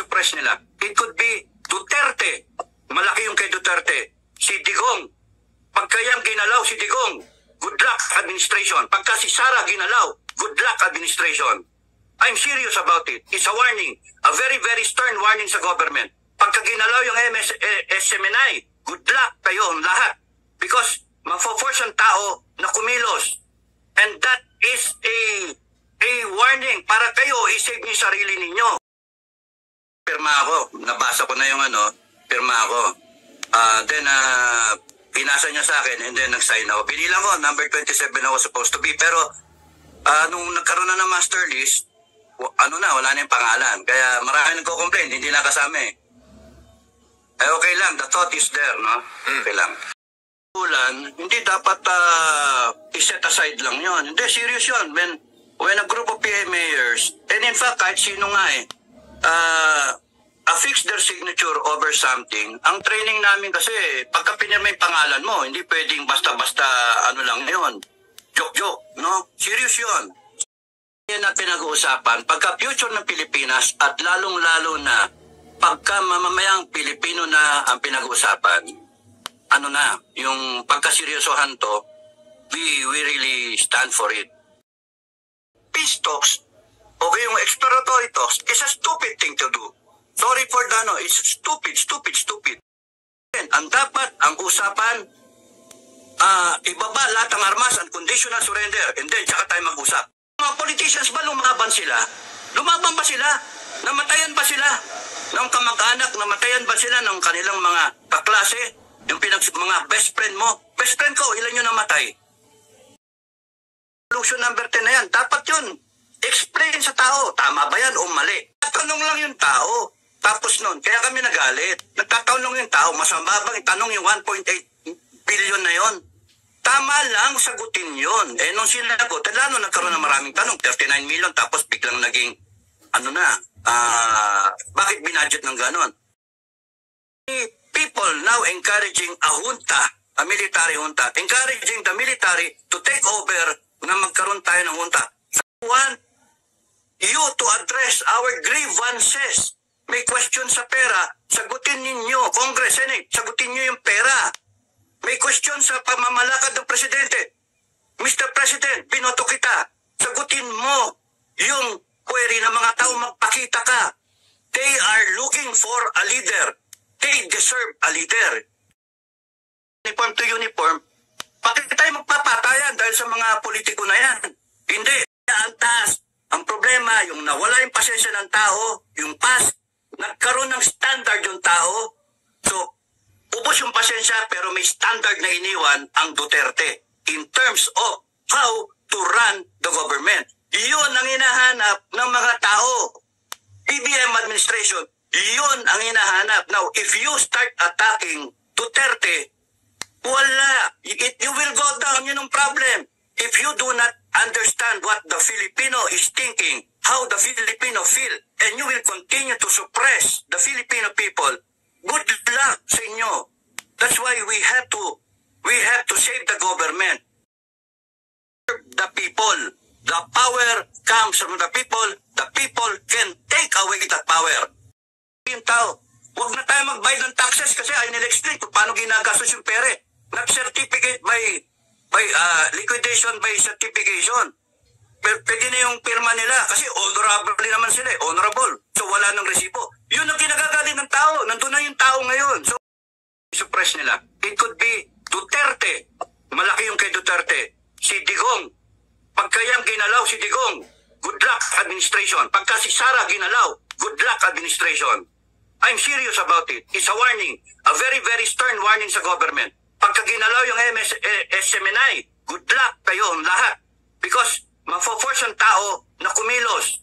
suppress nila. It could be Duterte. Malaki yung kay Duterte. Si Digong. Pagka yan ginalaw si Digong, good luck administration. Pagka si Sara ginalaw, good luck administration. I'm serious about it. It's a warning. A very, very stern warning sa government. Pagka ginalaw yung SMNI, good luck kayo lahat. Because mafo-force ang tao na kumilos. And that is a warning para kayo isave niyo sarili ninyo. Pirma ako. Nabasa ko na yung pirma ako. Then, pinasa niya sa akin and then nag-sign ako. Binilang ko, number 27 ako supposed to be. Pero, nung nagkaroon na ng master list, wala na yung pangalan. Kaya marami nagko-complain, hindi na kasama eh. Okay lang, the thought is there, no? Okay lang. Hindi dapat i-set aside lang yon. Hindi, serious yun. When a group of PA mayors, and in fact, kahit sino nga affix their signature over something, ang training namin kasi, pagka pinirma yung pangalan mo, hindi pwedeng basta-basta lang yun. Joke-joke, no? Serious yun. Yan na pinag-uusapan, pagka future ng Pilipinas at lalong-lalo na pagka mamamayang Pilipino na ang pinag-uusapan, yung pagkaseryosohan to, we really stand for it. Peace talks, okay, yung exploratory talks, is a stupid thing to do. Sorry for it's stupid. Ang dapat, ang usapan, ibaba lahat ng armas, unconditional surrender, and then tsaka tayo mag-usap. Mga politicians ba lumaban sila? Lumaban ba sila? Namatayan ba sila? Ng kamag-anak, namatayan ba sila ng kanilang mga kaklase? Yung mga best friend mo? Best friend ko, ilan yung namatay? Resolution number 10 na yan. Dapat yun. Explain sa tao. Tama ba yan o mali? Tanong lang yung tao. Tapos nun, kaya kami nagalit. Nagtatanong yung tao. Masama bang itanong yung 1.8 billion na yon? Tama lang, sagutin yun. Nung sinagot, lalo nagkaroon ng maraming tanong. 39 million, tapos biglang naging, bakit binadget ng ganon? People now encouraging a junta, a military junta, encouraging the military to take over na magkaroon tayo ng junta. I want you to address our grievances. May question sa pera, sagutin ninyo. Congress, Senate, sagutin nyo yung pera. May question sa pamamalakad ng presidente. Mr. President, binoto kita. Sagutin mo yung query ng mga tao, magpakita ka. They are looking for a leader. They deserve a leader. Uniform to uniform, bakit tayo magpapatayan dahil sa mga politiko na yan? Hindi. Ang taas. Ang problema, yung nawala yung pasensya ng tao, yung past, nagkaroon ng standard yung tao. So, ubos yung pasensya pero may standard na iniwan ang Duterte in terms of how to run the government. Iyon ang hinahanap ng mga tao. BBM administration, iyon ang hinahanap. Now, if you start attacking Duterte, wala. You will go down. Yun ang problem. If you do not understand what the Filipino is thinking, how the Filipino feel, and you will continue to suppress the Filipino people, good luck sa inyo. That's why we have to save the government. The people. The power comes from the people. The people can take away that power. Yung tao, huwag na tayo magbayad ng taxes kasi ayaw nila explain kung paano ginagastos yung pere. Nag-certificate by liquidation by certification. Pwede na yung pirma nila kasi honorable naman sila. Honorable. So wala nang resibo. Yun ang kinagagaling ng tao. Nandun na yung tao ngayon. So, suppress nila. It could be Duterte. Malaki yung kay Duterte. Si Digong. Pagka yan ginalaw si Digong, good luck administration. Pagka si Sara ginalaw, good luck administration. I'm serious about it. It's a warning. A very, very stern warning sa government. Pagka ginalaw yung SMNI, good luck kayo lahat. Because mafo-force ang tao na kumilos.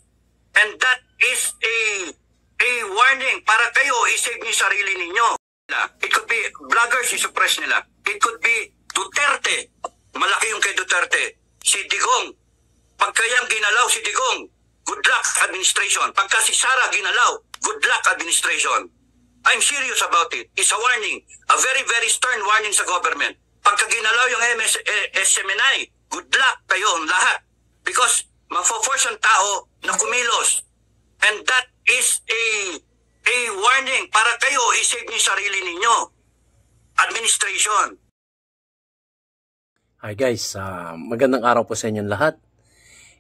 And that is a warning para kayo isave niyo sarili ninyo. It could be vloggers, i-suppress nila. It could be Duterte. Malaki yung kay Duterte. Si Digong. Pagka yan ginalaw si Digong, good luck administration. Pagka si Sara ginalaw, good luck administration. I'm serious about it. It's a warning. A very, very stern warning sa government. Pagka ginalaw yung SMNI, good luck kayo lahat. Because mafo-force ang tao na kumilos. And that is warning para kayo isave yung sarili ninyo. Administration. Hi guys, magandang araw po sa inyong lahat.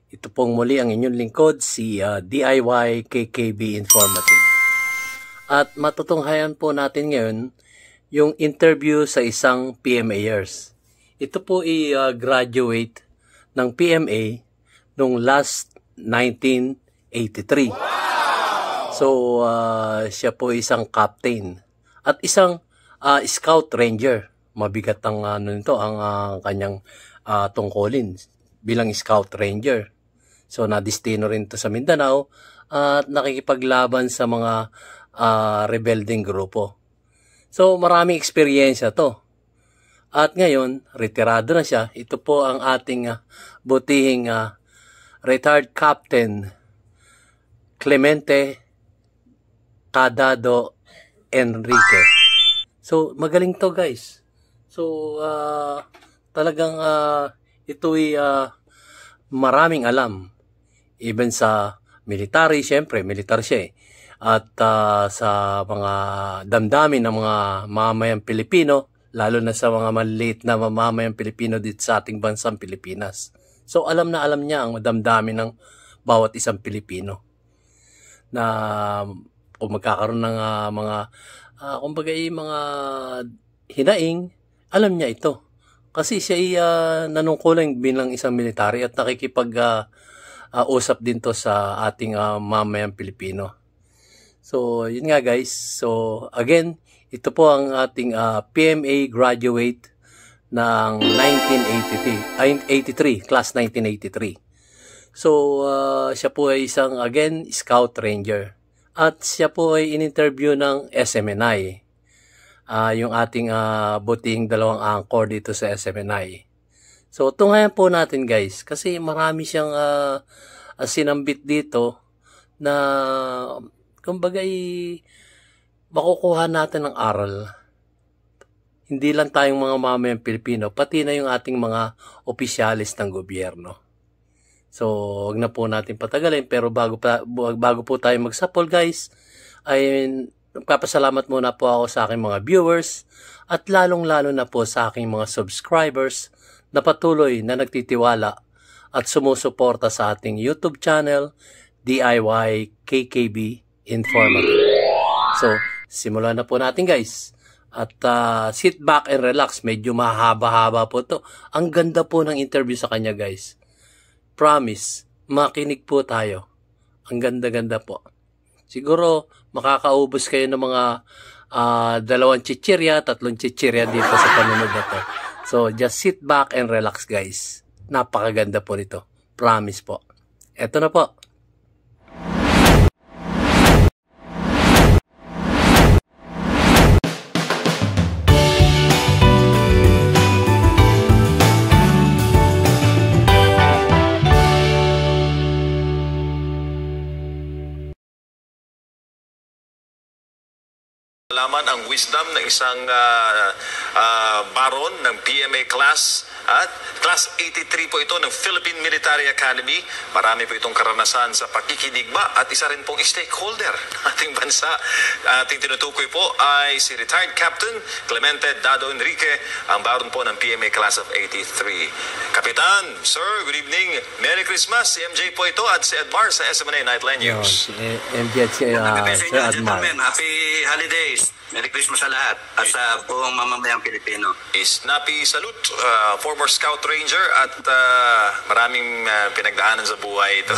Ito pong muli ang inyong lingkod, si DIY KKB Informative. At matutunghayan po natin ngayon yung interview sa isang PMAers. Ito po graduate ng PMA nung last 1983. So, siya po isang captain at isang scout ranger. Mabigat ang kanyang tungkulin bilang scout ranger. So nadistino rin to sa Mindanao at nakikipaglaban sa mga rebelding grupo. So maraming eksperyensya to. At ngayon, retirado na siya. Ito po ang ating butihing retired captain Clemente Cadado Enrique. So magaling to guys. So, talagang ito'y maraming alam. Even sa military, syempre, militar siya eh. At sa mga damdamin ng mga mamamayang Pilipino, lalo na sa mga maliit na mamamayang Pilipino dito sa ating bansang Pilipinas. So, alam na alam niya ang damdamin ng bawat isang Pilipino. Na kung magkakaroon ng kumbaga mga hinaing, alam niya ito. Kasi siya ay nanungkulan bilang isang military at nakikipag-usap din to sa ating mamayang Pilipino. So, yun nga guys. So, again, ito po ang ating PMA graduate ng 1983, class 1983. So, siya po ay isang, again, scout ranger. At siya po ay in-interview ng SMNI. Yung ating butihing dalawang anchor dito sa SMNI. So, tunghayan po natin guys, kasi marami siyang sinambit dito na kumbaga makukuha natin ng aral. Hindi lang tayong mga mamayang Pilipino, pati na yung ating mga opisyalis ng gobyerno. So, wag na po natin patagalin, pero bago po tayo magsapol guys, ay nagpapasalamat muna po ako sa aking mga viewers at lalong-lalo na po sa aking mga subscribers na patuloy na nagtitiwala at sumusuporta sa ating YouTube channel, DIY KKB Informative. So, simulan na po natin guys. At sit back and relax. Medyo mahaba-haba po to. Ang ganda po ng interview sa kanya guys. Promise, makinig po tayo. Ang ganda-ganda po. Siguro, makakaubos kayo ng mga 2 chichirya, 3 chichirya dito sa panunod na to. So, just sit back and relax guys. Napakaganda po nito. Promise po. Eto na po. Malaman ang wisdom ng isang baron ng PMA class at class 83 po ito ng Philippine Military Academy. Marami po itong karanasan sa pakikidigma at isa rin pong stakeholder ng ating bansa. Ating tinutukoy po ay si retired Captain Clemente Cadado Enrique, ang baron po ng PMA class of 83. Kapitan, sir, good evening. Merry Christmas. Si MJ po ito at si Edmar sa SMNA Nightline News. MJ at si Sir Edmar. Happy holidays. Merry Christmas sa lahat at sa buong mamamayang Pilipino. Snappy salute, former Scout Ranger at maraming pinagdaanan sa buhay ito.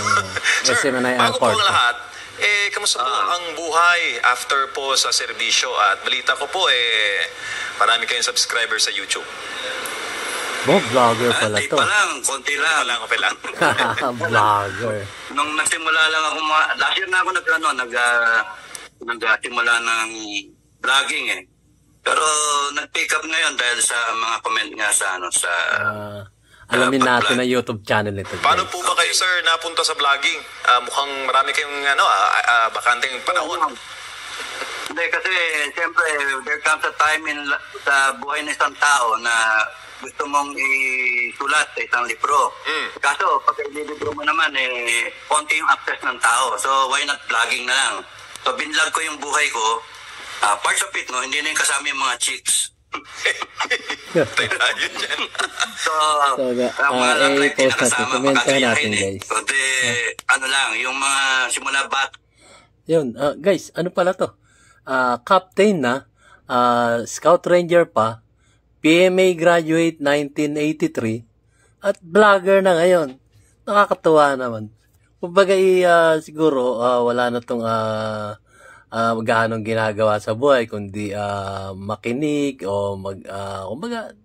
Sir, bago po ang lahat, kamusta po ang buhay after po sa serbisyo? At balita ko po, marami kayong subscriber sa YouTube. Vlogger pala to. Pa lang, konti lang. Vlogger. Nung nagsimula lang ako, last year na ako nagsimula ng vlogging eh. Pero nag-pick up ngayon dahil sa mga comment nga sa alamin natin na YouTube channel nito. Paano po ba kayo sir napunta sa vlogging? Mukhang marami kayong bakanteng panahon. Hindi kasi siyempre there comes a time sa buhay ng isang tao na gusto mong isulat sa isang libro. Kaso pag i-libro mo naman konti yung access ng tao. So why not vlogging na lang? So binlog ko yung buhay ko Parts of it, no, hindi na yung kasama yung mga chicks. Tayo yun dyan. So, mga eh, lang hindi post natin. nakasama, Komentahin natin, makakayahin eh. guys. Kundi, ano lang, yung mga simula bat. Yun, guys, ano pala to? Captain na, Scout Ranger pa, PMA graduate 1983, at vlogger na ngayon. Nakakatuwa naman. Kumbaga, siguro, wala na tong gaanong ginagawa sa buhay, kundi makinig o kumbaga,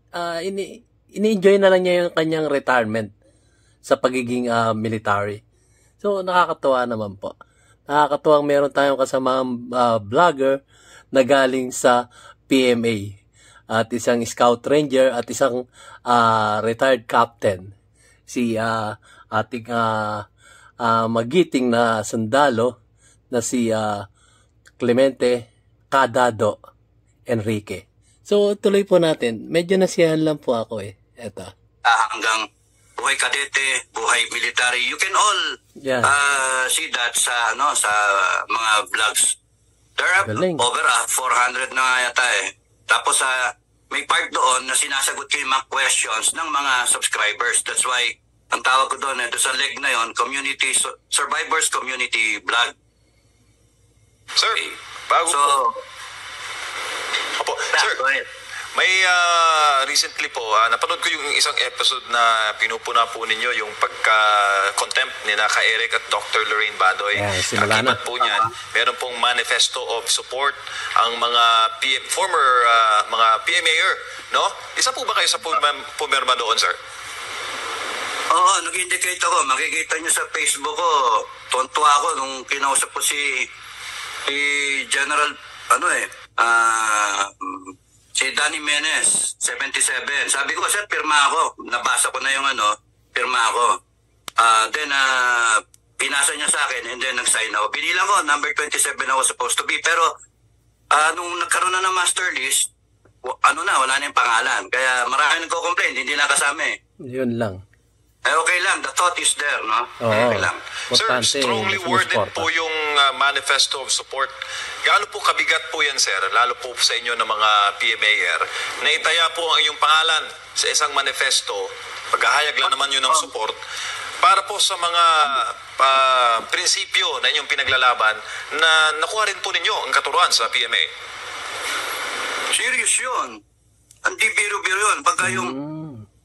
ini-enjoy na lang niya yung kanyang retirement sa pagiging military. So, nakakatuwa naman po. Nakakatuwang meron tayong kasamang vlogger na galing sa PMA at isang Scout Ranger at isang retired captain. Si ating magiting na sundalo na si Clemente Cadado Enrique. So, tuloy po natin. Medyo nasiyahan lang po ako eh. Eto. Hanggang buhay kadete, buhay military. You can all see that sa mga vlogs. There are Galing. over 400 na nga yata eh. Tapos may part doon na sinasagot ko yung mga questions ng mga subscribers. That's why ang tawag ko doon doon sa leg na yon, community survivors community vlog. Sir, bago So, po. Opo, sir, go ahead. may recently po, napanood ko yung isang episode na pinupuna po ninyo yung pagka-contempt ni Naka Eric at Dr. Lorraine Badoy. Simula na. Kakibat po niyan, meron pong manifesto of support ang mga former mga PMAer, no? Isa po ba kayo sa pumirma doon, sir? Oo, nag-indicate ako. Makikita niyo sa Facebook ko. Tuwan-tuwa ako nung kinausap ko si General, si Danny Menes, 77. Sabi ko, sir, pirma ako. Nabasa ko na yung pirma ako. Then, pinasa niya sa akin and then nag-sign ako. Binilang ko, number 27 ako supposed to be. Pero, nung nagkaroon na ng master list, wala na yung pangalan. Kaya marami nagko-complain, hindi nakasama eh. Yun lang. Okay lang, the thought is there, no? Oo. Okay lang. Sir, strongly worded po yung manifesto of support. Gaano po kabigat po yan, sir, lalo po sa inyo ng mga PMAer, na itaya po ang inyong pangalan sa isang manifesto, paghahayag lang naman yun ng support, para po sa mga prinsipyo na inyong pinaglalaban na nakuha rin po ninyo ang katuruan sa PMA. Serious yun. Hindi biro-biro yun. Pagka yung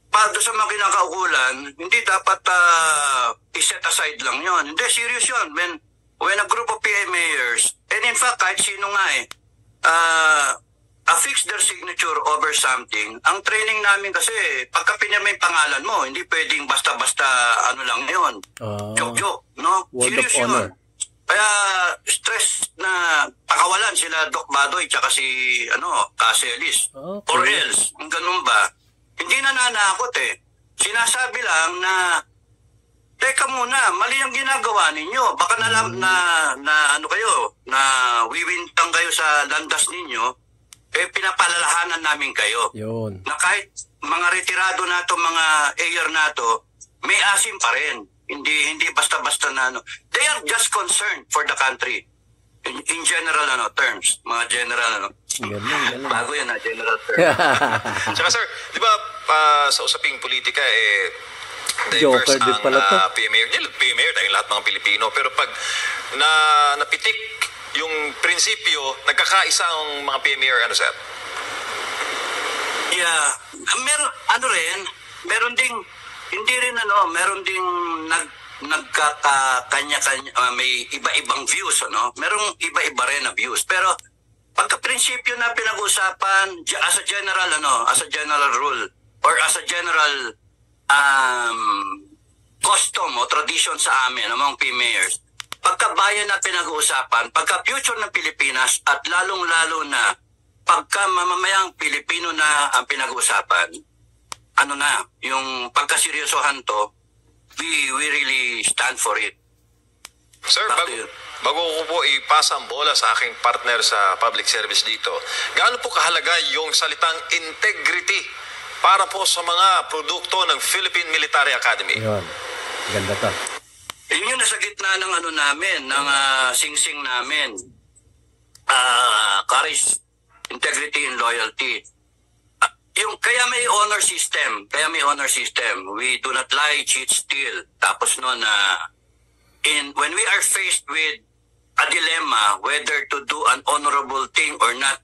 para sa mga kinakaukulan, hindi dapat i-set aside lang yon. Hindi, serious yun. When a group of PMAers, and in fact, kahit sino nga affix their signature over something, ang training namin kasi, pagka pinirma yung pangalan mo, hindi pwedeng basta-basta lang yun. Joke-joke, no? Word Serious of honor. yun. Kaya stress na pakawalan sila Doc Badoy tsaka si Caselis. Okay. Or else, kung ganun ba, hindi na nanakot eh. Sinasabi lang na, teka muna, mali ang ginagawa ninyo. Baka na wiwintang kayo sa landas ninyo, pinapalalahanan namin kayo. Yun. Na kahit mga retirado na to, mga air na to, may asim pa rin. Hindi basta-basta na They are just concerned for the country. In general terms. Mga general Galing. Bago yan general terms. Tsaka sir, di ba sa usaping politika Joker diverse din ang pala to. PMAer. PMAer tayong lahat mga Pilipino. Pero pag napitik yung prinsipyo, nagkakaisa ang mga PMAer, sir? Yeah. Meron ding, hindi rin meron ding nagkakanya-kanya, may iba-ibang views, Merong iba-iba rin na views. Pero, pagka-prinsipyo na pinag-usapan, as a general rule, or as a general custom o tradition sa amin, among PMAers, pagka-bayan na pinag-uusapan, pagka-future ng Pilipinas, at lalong-lalo na, pagka-mamamayang Pilipino na ang pinag-uusapan, yung pagka-seryosohan to, we really stand for it. Sir, bago ko po ipasa ang bola sa aking partner sa public service dito, gaano po kahalaga yung salitang integrity para po sa mga produkto ng Philippine Military Academy? Yun. Ganda to. Yun yung nasa gitna ng namin, ng singsing namin. courage, integrity, and loyalty. Kaya may honor system. We do not lie, cheat, steal. Tapos noon, when we are faced with a dilemma whether to do an honorable thing or not,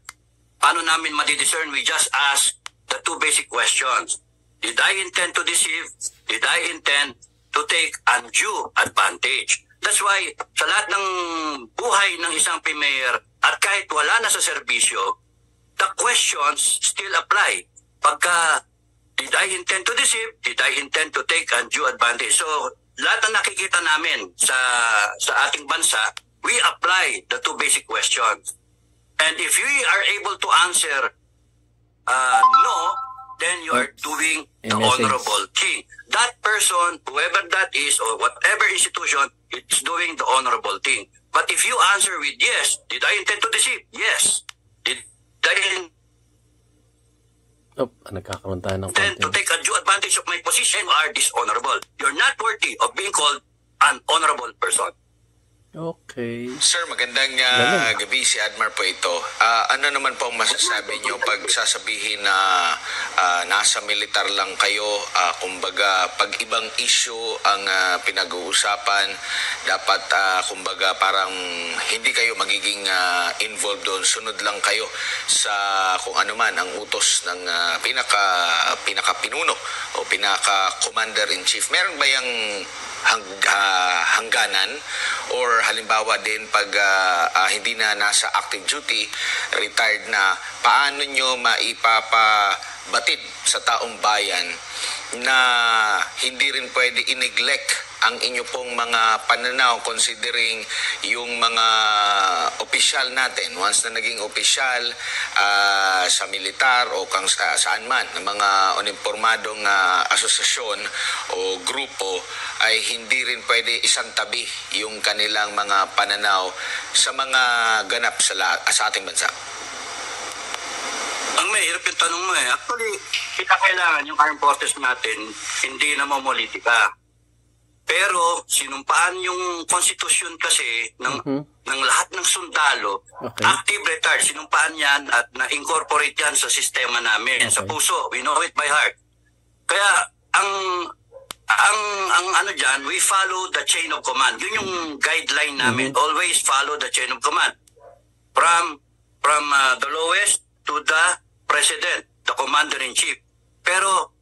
paano namin madidiscern? We just ask the two basic questions. Did I intend to deceive? Did I intend to take undue advantage? That's why sa lahat ng buhay ng isang PMayor at kahit wala na sa serbisyo, the questions still apply. Pagka, did I intend to deceive? Did I intend to take undue advantage? So, lahat ng nakikita namin sa ating bansa, we apply the two basic questions. And if we are able to answer no, then you are doing the honorable thing. That person, whoever that is, or whatever institution, it's doing the honorable thing. But if you answer with yes, did I intend to deceive? Yes. Did I nagkakaroon tayo ng intend to take undue advantage of my position? You are dishonorable. You're not worthy of being called an honorable person. Okay. Sir, magandang gabi, si Admar po ito. Ano naman po ang masasabi nyo pag sasabihin na nasa militar lang kayo, kumbaga pag ibang issue ang pinag-uusapan, dapat kumbaga parang hindi kayo magiging involved doon, sunod lang kayo sa kung ano man ang utos ng pinaka-pinuno o pinaka-commander-in-chief. Meron ba yung hangganan or halimbawa din pag hindi na nasa active duty, retired na, paano nyo maipapabatid sa taong bayan na hindi rin pwede i-neglect ang inyo pong mga pananaw considering yung mga opisyal natin, once na naging opisyal sa militar o saan man, ng mga uniformadong asosasyon o grupo, ay hindi rin pwede isang tabi yung kanilang mga pananaw sa mga ganap sa ating bansa. Ang mahirap yung tanong mo eh. Actually, kita kailangan yung armed forces natin hindi na mamolitika. Pero sinumpaan yung konstitusyon kasi ng lahat ng sundalo, active retired, sinumpaan yan at na-incorporate yan sa sistema namin, sa puso. We know it by heart. Kaya ang ano dyan, we follow the chain of command. Yun yung guideline namin. Always follow the chain of command. From the lowest to the president, the commander-in-chief. Pero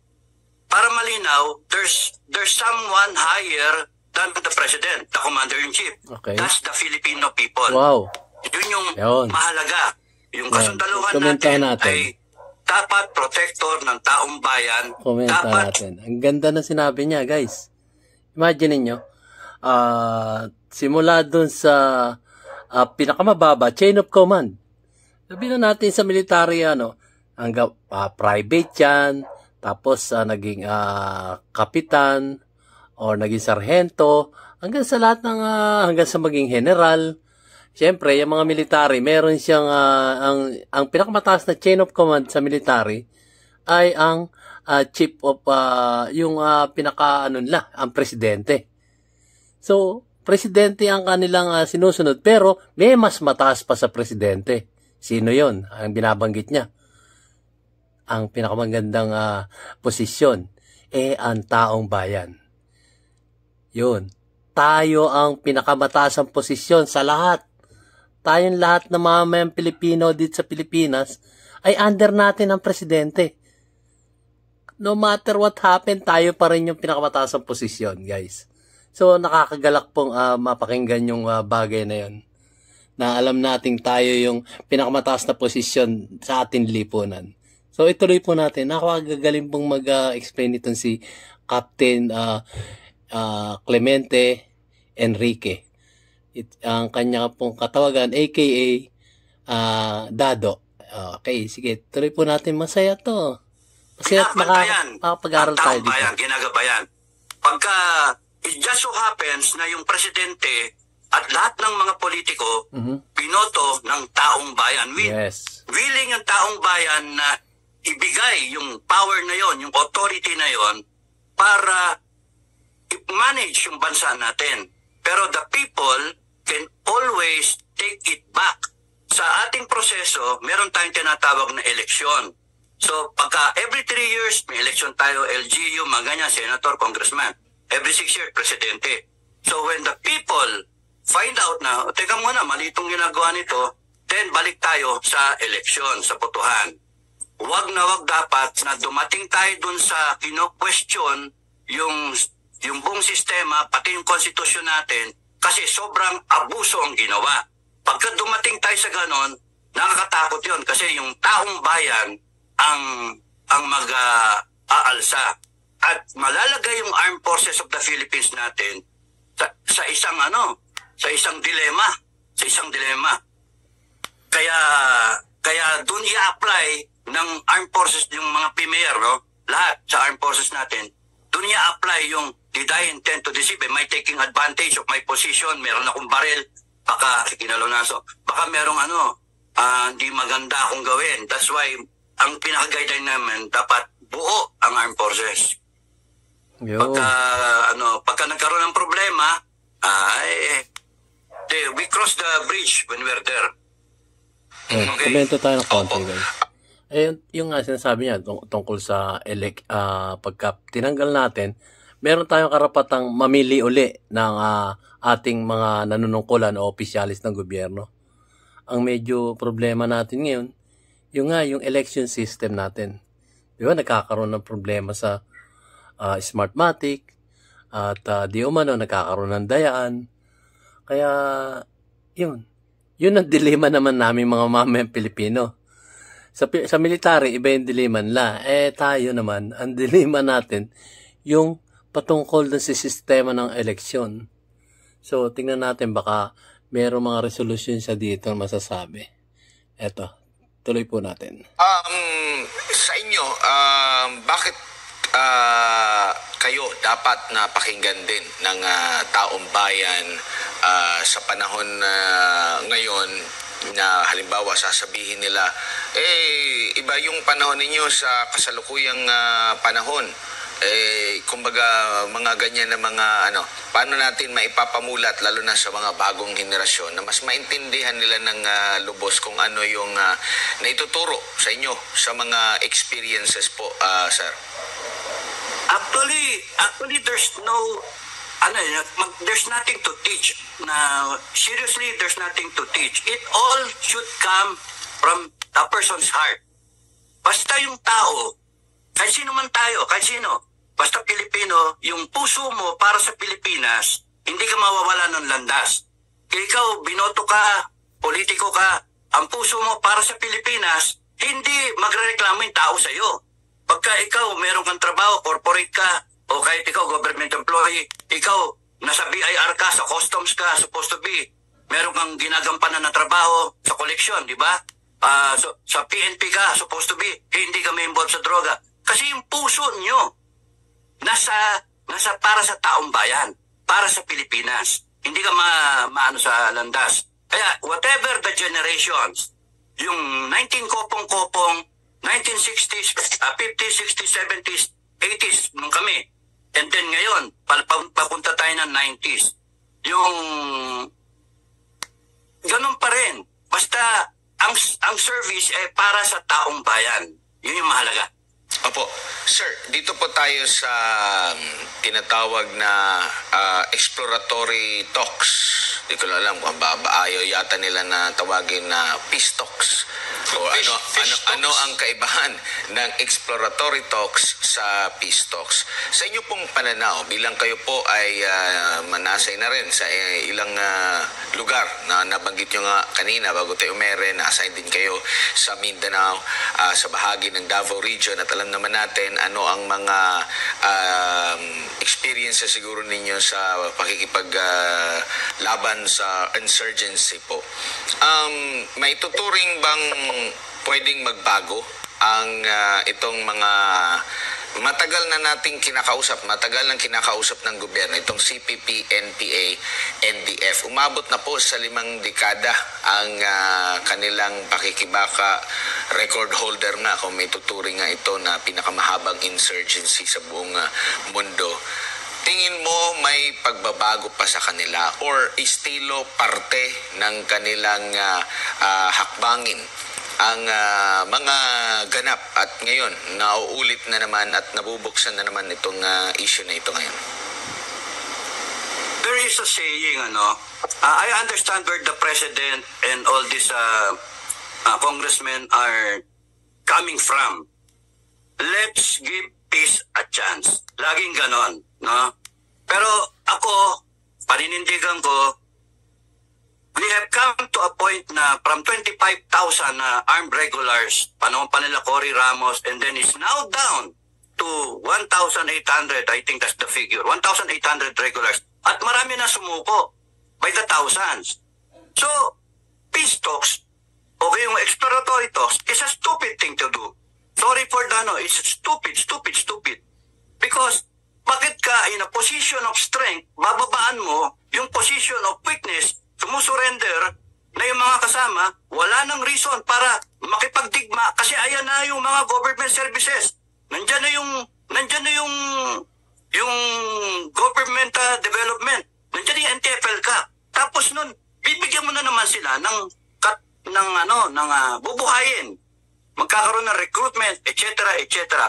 para malinaw, there's someone higher than the president, the commander-in-chief. Okay. That's the Filipino people. Wow. Yun yung mahalaga. Yung kasundaluhan natin ay dapat protector ng taong bayan. Komenta natin. Ang ganda na sinabi niya, guys. Imagine niyo, simula dun sa pinakamababa, chain of command. Sabihin na natin sa military, hanggang private yan, tapos naging kapitan or naging sarhento, hanggang sa lahat ng hanggang sa maging general. Siyempre, yung mga military, meron siyang ang pinakamataas na chain of command sa military ay ang chief of yung ang presidente. So, presidente ang kanilang sinusunod, pero may mas mataas pa sa presidente. Sino 'yon? Ang binabanggit niya. Ang pinakamagandang posisyon ang taong bayan. Yun. Tayo ang pinakamatasang posisyon sa lahat. Tayong lahat na mamamayang Pilipino dito sa Pilipinas ay under natin ang presidente. No matter what happen, tayo pa rin yung pinakamatasang posisyon, guys. So, nakakagalak pong mapakinggan yung bagay na yun. Na alam nating tayo yung pinakamataas na posisyon sa ating lipunan. So, ituloy po natin. Nakakagaling pong mag-explain itong si Captain Clemente Enrique. Ang kanya pong katawagan, aka Dado. Okay, sige. Tuloy po natin. Masaya to. Masaya at makapag-aral tayo dito. Ginagabayan. Pagka it just so happens na yung presidente at lahat ng mga politiko binoto ng taong bayan. Willing yung taong bayan na ibigay yung power na yon, yung authority na yon para i-manage yung bansa natin. Pero the people can always take it back sa proseso, meron tayong tinatawag na eleksyon. So, pagka every 3 years, may eleksyon tayo, LGU, mga ganyan, senator, congressman. Every 6 years, presidente. So, when the people find out na, teka muna, mali itong ginagawa nito, then balik tayo sa eleksyon, sa botohan. Wag na wag dapat na dumating tayo dun sa kino-question yung buong sistema, pati yung konstitusyon natin, kasi sobrang abuso ang ginawa. Pagka dumating tayo sa ganon, nakakatakot yon kasi yung taong bayan ang mag-aalsa. At malalagay yung Armed Forces of the Philippines natin sa isang dilema. Sa isang dilema. Kaya doon i-apply ng Armed Forces, yung mga PMER, no? Lahat sa Armed Forces natin, doon i-apply yung did I intend to deceive? Am I taking advantage of my position? Meron akong baril, baka kinalonaso. Baka merong hindi maganda akong gawin. That's why, ang pinaka-guideline namin, dapat buo ang Armed Forces. Pagka nagkaroon ng problema, we cross the bridge when we're there. Okay. Komento tayo ng konti, guys. Yung nga sinasabi niya tungkol sa pagka tinanggal natin, meron tayong karapatang mamili uli ng ating mga nanunungkulan o opisyalis ng gobyerno. Ang medyo problema natin ngayon, yung election system natin. Di ba, nagkakaroon ng problema sa Smartmatic at di umano nagkakaroon ng dayaan. Kaya, yun ang dilema naman namin mga mamayang Pilipino. Sa military, iba yung dilema nila. Tayo naman, ang dilema natin, yung patungkol na sa sistema ng eleksyon. So, tingnan natin, baka mayroong mga resolution sa dito na masasabi. Eto, tuloy po natin. Sa inyo, bakit kayo dapat na pakinggan din ng taong bayan sa panahon ngayon na halimbawa sasabihin nila, iba yung panahon ninyo sa kasalukuyang panahon. Kumbaga mga ganyan na mga paano natin maipapamulat lalo na sa mga bagong henerasyon na mas maintindihan nila ng lubos kung ano yung naituturo sa inyo sa mga experiences po, sir? Actually there's nothing to teach. Seriously, there's nothing to teach. It all should come from a person's heart. Basta yung tao, kahit sino man tayo, kahit sino, basta Pilipino, yung puso mo para sa Pilipinas, hindi ka mawawala ng landas. Kaya ikaw, binoto ka, politiko ka, ang puso mo para sa Pilipinas, hindi magrereklamo yung tao sa'yo. Pagka ikaw, meron kang trabaho, corporate ka, o kahit ikaw, government employee, ikaw, nasa BIR ka, sa customs ka, supposed to be, meron kang ginagampanan na trabaho sa koleksyon, di ba? Sa PNP ka, supposed to be, hindi ka may involved sa droga. Kasi yung puso nyo, nasa para sa taong bayan, para sa Pilipinas. Hindi ka maano sa landas. Kaya whatever the generations, yung 19 1960s, 50s, 60s, 70s, 80s nung kami. And then ngayon, papunta tayo ng 90s. Yung ganun pa rin. Basta ang service para sa taong bayan. Yun yung mahalaga. Opo. Sir, dito po tayo sa tinatawag na exploratory talks. Hindi ko alam kung ayaw yata nila na tawagin na peace talks. O ano ang kaibahan ng exploratory talks sa peace talks? Sa inyo pong pananaw, bilang kayo po ay manasay na rin sa ilang lugar na nabanggit nyo nga kanina bago tayo umere, na-assign din kayo sa Mindanao, sa bahagi ng Davao region, at alam naman natin ano ang mga experiences siguro ninyo sa pakikipaglaban sa insurgency po. May tuturing bang pwedeng magbago ang itong mga matagal na nating kinakausap ng gobyerno, itong CPP, NPA, NDF. Umabot na po sa 5 dekada ang kanilang pakikibaka, record holder nga kung may tuturing nga ito na pinakamahabang insurgency sa buong mundo. tingin mo may pagbabago pa sa kanila or estilo parte ng kanilang hakbangin ang mga ganap at ngayon nauulit na naman at nabubuksan na naman itong issue na ito ngayon? There is a saying, I understand where the president and all these congressmen are coming from. Let's give peace a chance. Laging ganon, no? Pero ako, paninindigan ko, we have come to a point na from 25,000 armed regulars, panahon pa nila Cory Ramos, and then is now down to 1,800, I think that's the figure, 1,800 regulars. At marami na sumuko by the thousands. So, peace talks, okay, yung exploratory talks, is a stupid thing to do. Sorry for the it's stupid. Because, bakit ka in a position of strength, bababaan mo yung position of weakness, sumusurrender na yung mga kasama, wala nang reason para makipagdigma kasi ayan na yung mga government services. Nandyan na yung government development. Nandiyan yung NTFL ka. Tapos nun, bibigyan mo na naman sila ng bubuhayin. Magkakaroon ng recruitment, etc.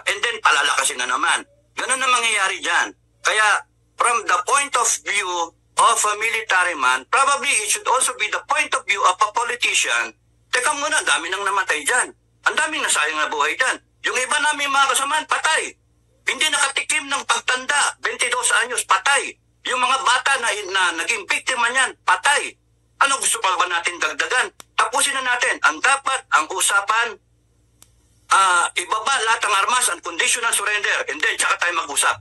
And then palalakasin na naman. Ganun na mangyayari dyan. Kaya, from the point of view of a military man, probably it should also be the point of view of a politician. Teka muna, dami nang namatay dyan. Ang daming nasayang na buhay dyan. Yung iba namin mga kasamaan, patay. Hindi nakatikim ng pagtanda, 22 anyos, patay. Yung mga bata na naging biktima niyan, patay. Ano gusto pa ba natin dagdagan? Tapusin na natin. Ang dapat, ang usapan, ibaba lahat ng armas, unconditional surrender, and then tsaka tayo mag-usap.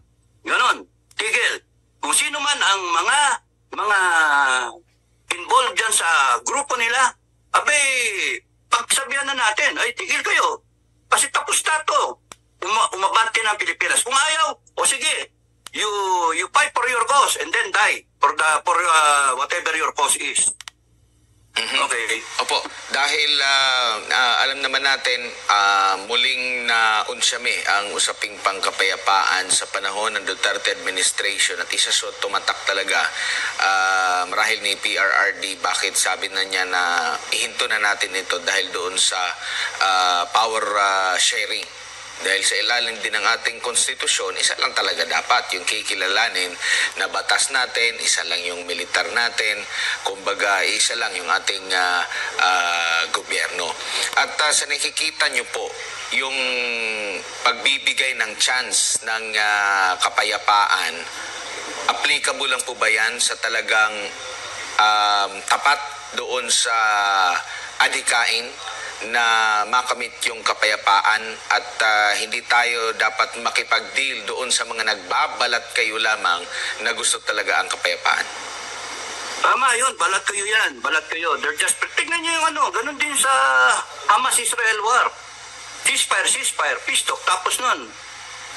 Ganon. Tigil. Kung sino man ang mga involved dyan sa grupo nila, pagsabihan na natin, ay tigil kayo. Kasi tapos na to. Umabante ng Pilipinas. Kung ayaw, o sige, you fight for your cause and then die for whatever your cause is. Okay. Opo, dahil alam naman natin muling naunsyami ang usaping pangkapayapaan sa panahon ng Duterte administration at isa sa tumatak talaga marahil ni PRRD, bakit sabi na niya na ihinto na natin ito dahil doon sa power sharing. Dahil sa ilalim din ng ating konstitusyon, isa lang talaga dapat yung kikilalanin na batas natin, isa lang yung militar natin, kumbaga isa lang yung ating gobyerno. At sa nakikita nyo po, yung pagbibigay ng chance ng kapayapaan, applicable lang po ba yan sa talagang tapat doon sa adhikain na makamit yung kapayapaan at hindi tayo dapat makipag-deal doon sa mga nagbabalat kayo lamang na gusto talaga ang kapayapaan? Tama yun, balat kayo yan, balat kayo. They're just, tignan nyo yung ganun din sa Hamas-Israel war. Ceasefire, peace talk. Tapos nun,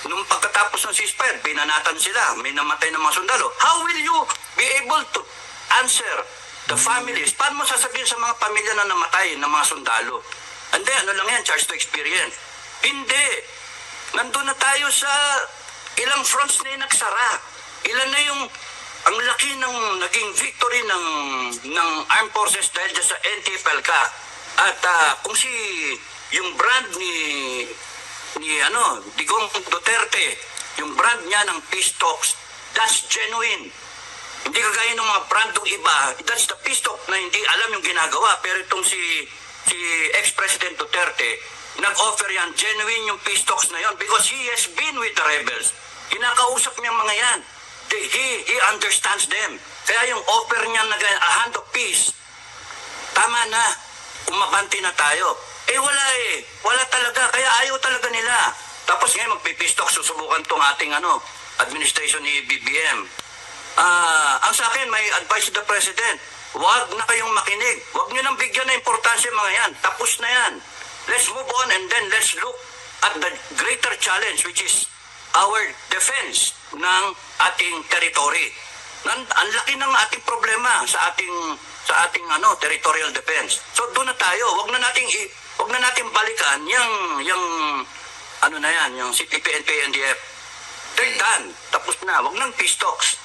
nung pagkatapos ng ceasefire, binanatan sila, may namatay ng mga sundalo. How will you be able to answer the families? Paano mo sasabihin sa mga pamilya na namatay ng mga sundalo? Hindi, ano lang yan, charge to experience. Hindi. Nandun na tayo sa ilang fronts na nagsara. Ilan na yung, ang laki ng naging victory ng armed forces dahil dyan sa NTFL-CA. At kung yung brand ni Digong Duterte, yung brand niya ng peace talks, that's genuine. Hindi kagaya ng mga brandong iba, that's the peace talk na hindi alam yung ginagawa. Pero itong si ex-President Duterte, nag-offer yan, genuine yung peace talks na yon because he has been with the rebels. Kinakausap niya mga yan. He understands them. Kaya yung offer niya na a hand of peace, tama na, umabanti na tayo. Wala talaga, kaya ayaw talaga nila. Tapos ngayon magpipeace talk, susubukan tong ating administration ni BBM. Ang sa akin, may advice to the President, huwag na kayong makinig. Huwag nyo nang bigyan na importansya mga yan. Tapos na yan. Let's move on and then let's look at the greater challenge which is our defense ng ating territory. Ang laki ng ating problema sa ating territorial defense. So doon na tayo. Huwag na nating balikan yung CPP, NPA, NDF. They're done. Tapos na. Wag nang peace talks.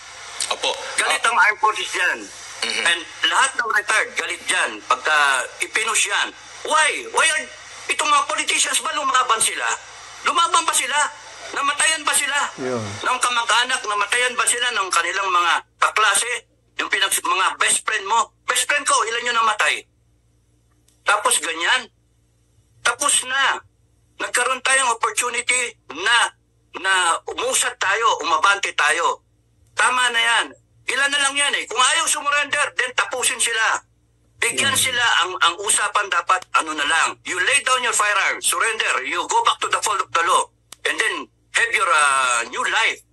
Opo. Galit ang armed forces yan. And lahat ng retired, galit dyan. Pagka ipinush yan. Why? Why are itong mga politicians ba lumaban sila? Lumaban pa sila? Namatayan ba sila? Yun. Ng kamag-anak, namatayan ba sila ng kanilang mga kaklase? Yung mga best friend mo? Best friend ko, ilan yung namatay? Tapos ganyan. Tapos na. Nagkaroon tayong opportunity na umusad tayo, umabante tayo. Tama na yan. Ilan na lang yan eh. Kung ayaw sumurrender, then tapusin sila. Bigyan sila ang usapan dapat ano na lang. You lay down your firearms, surrender, you go back to the fold of the law, and then have your new life.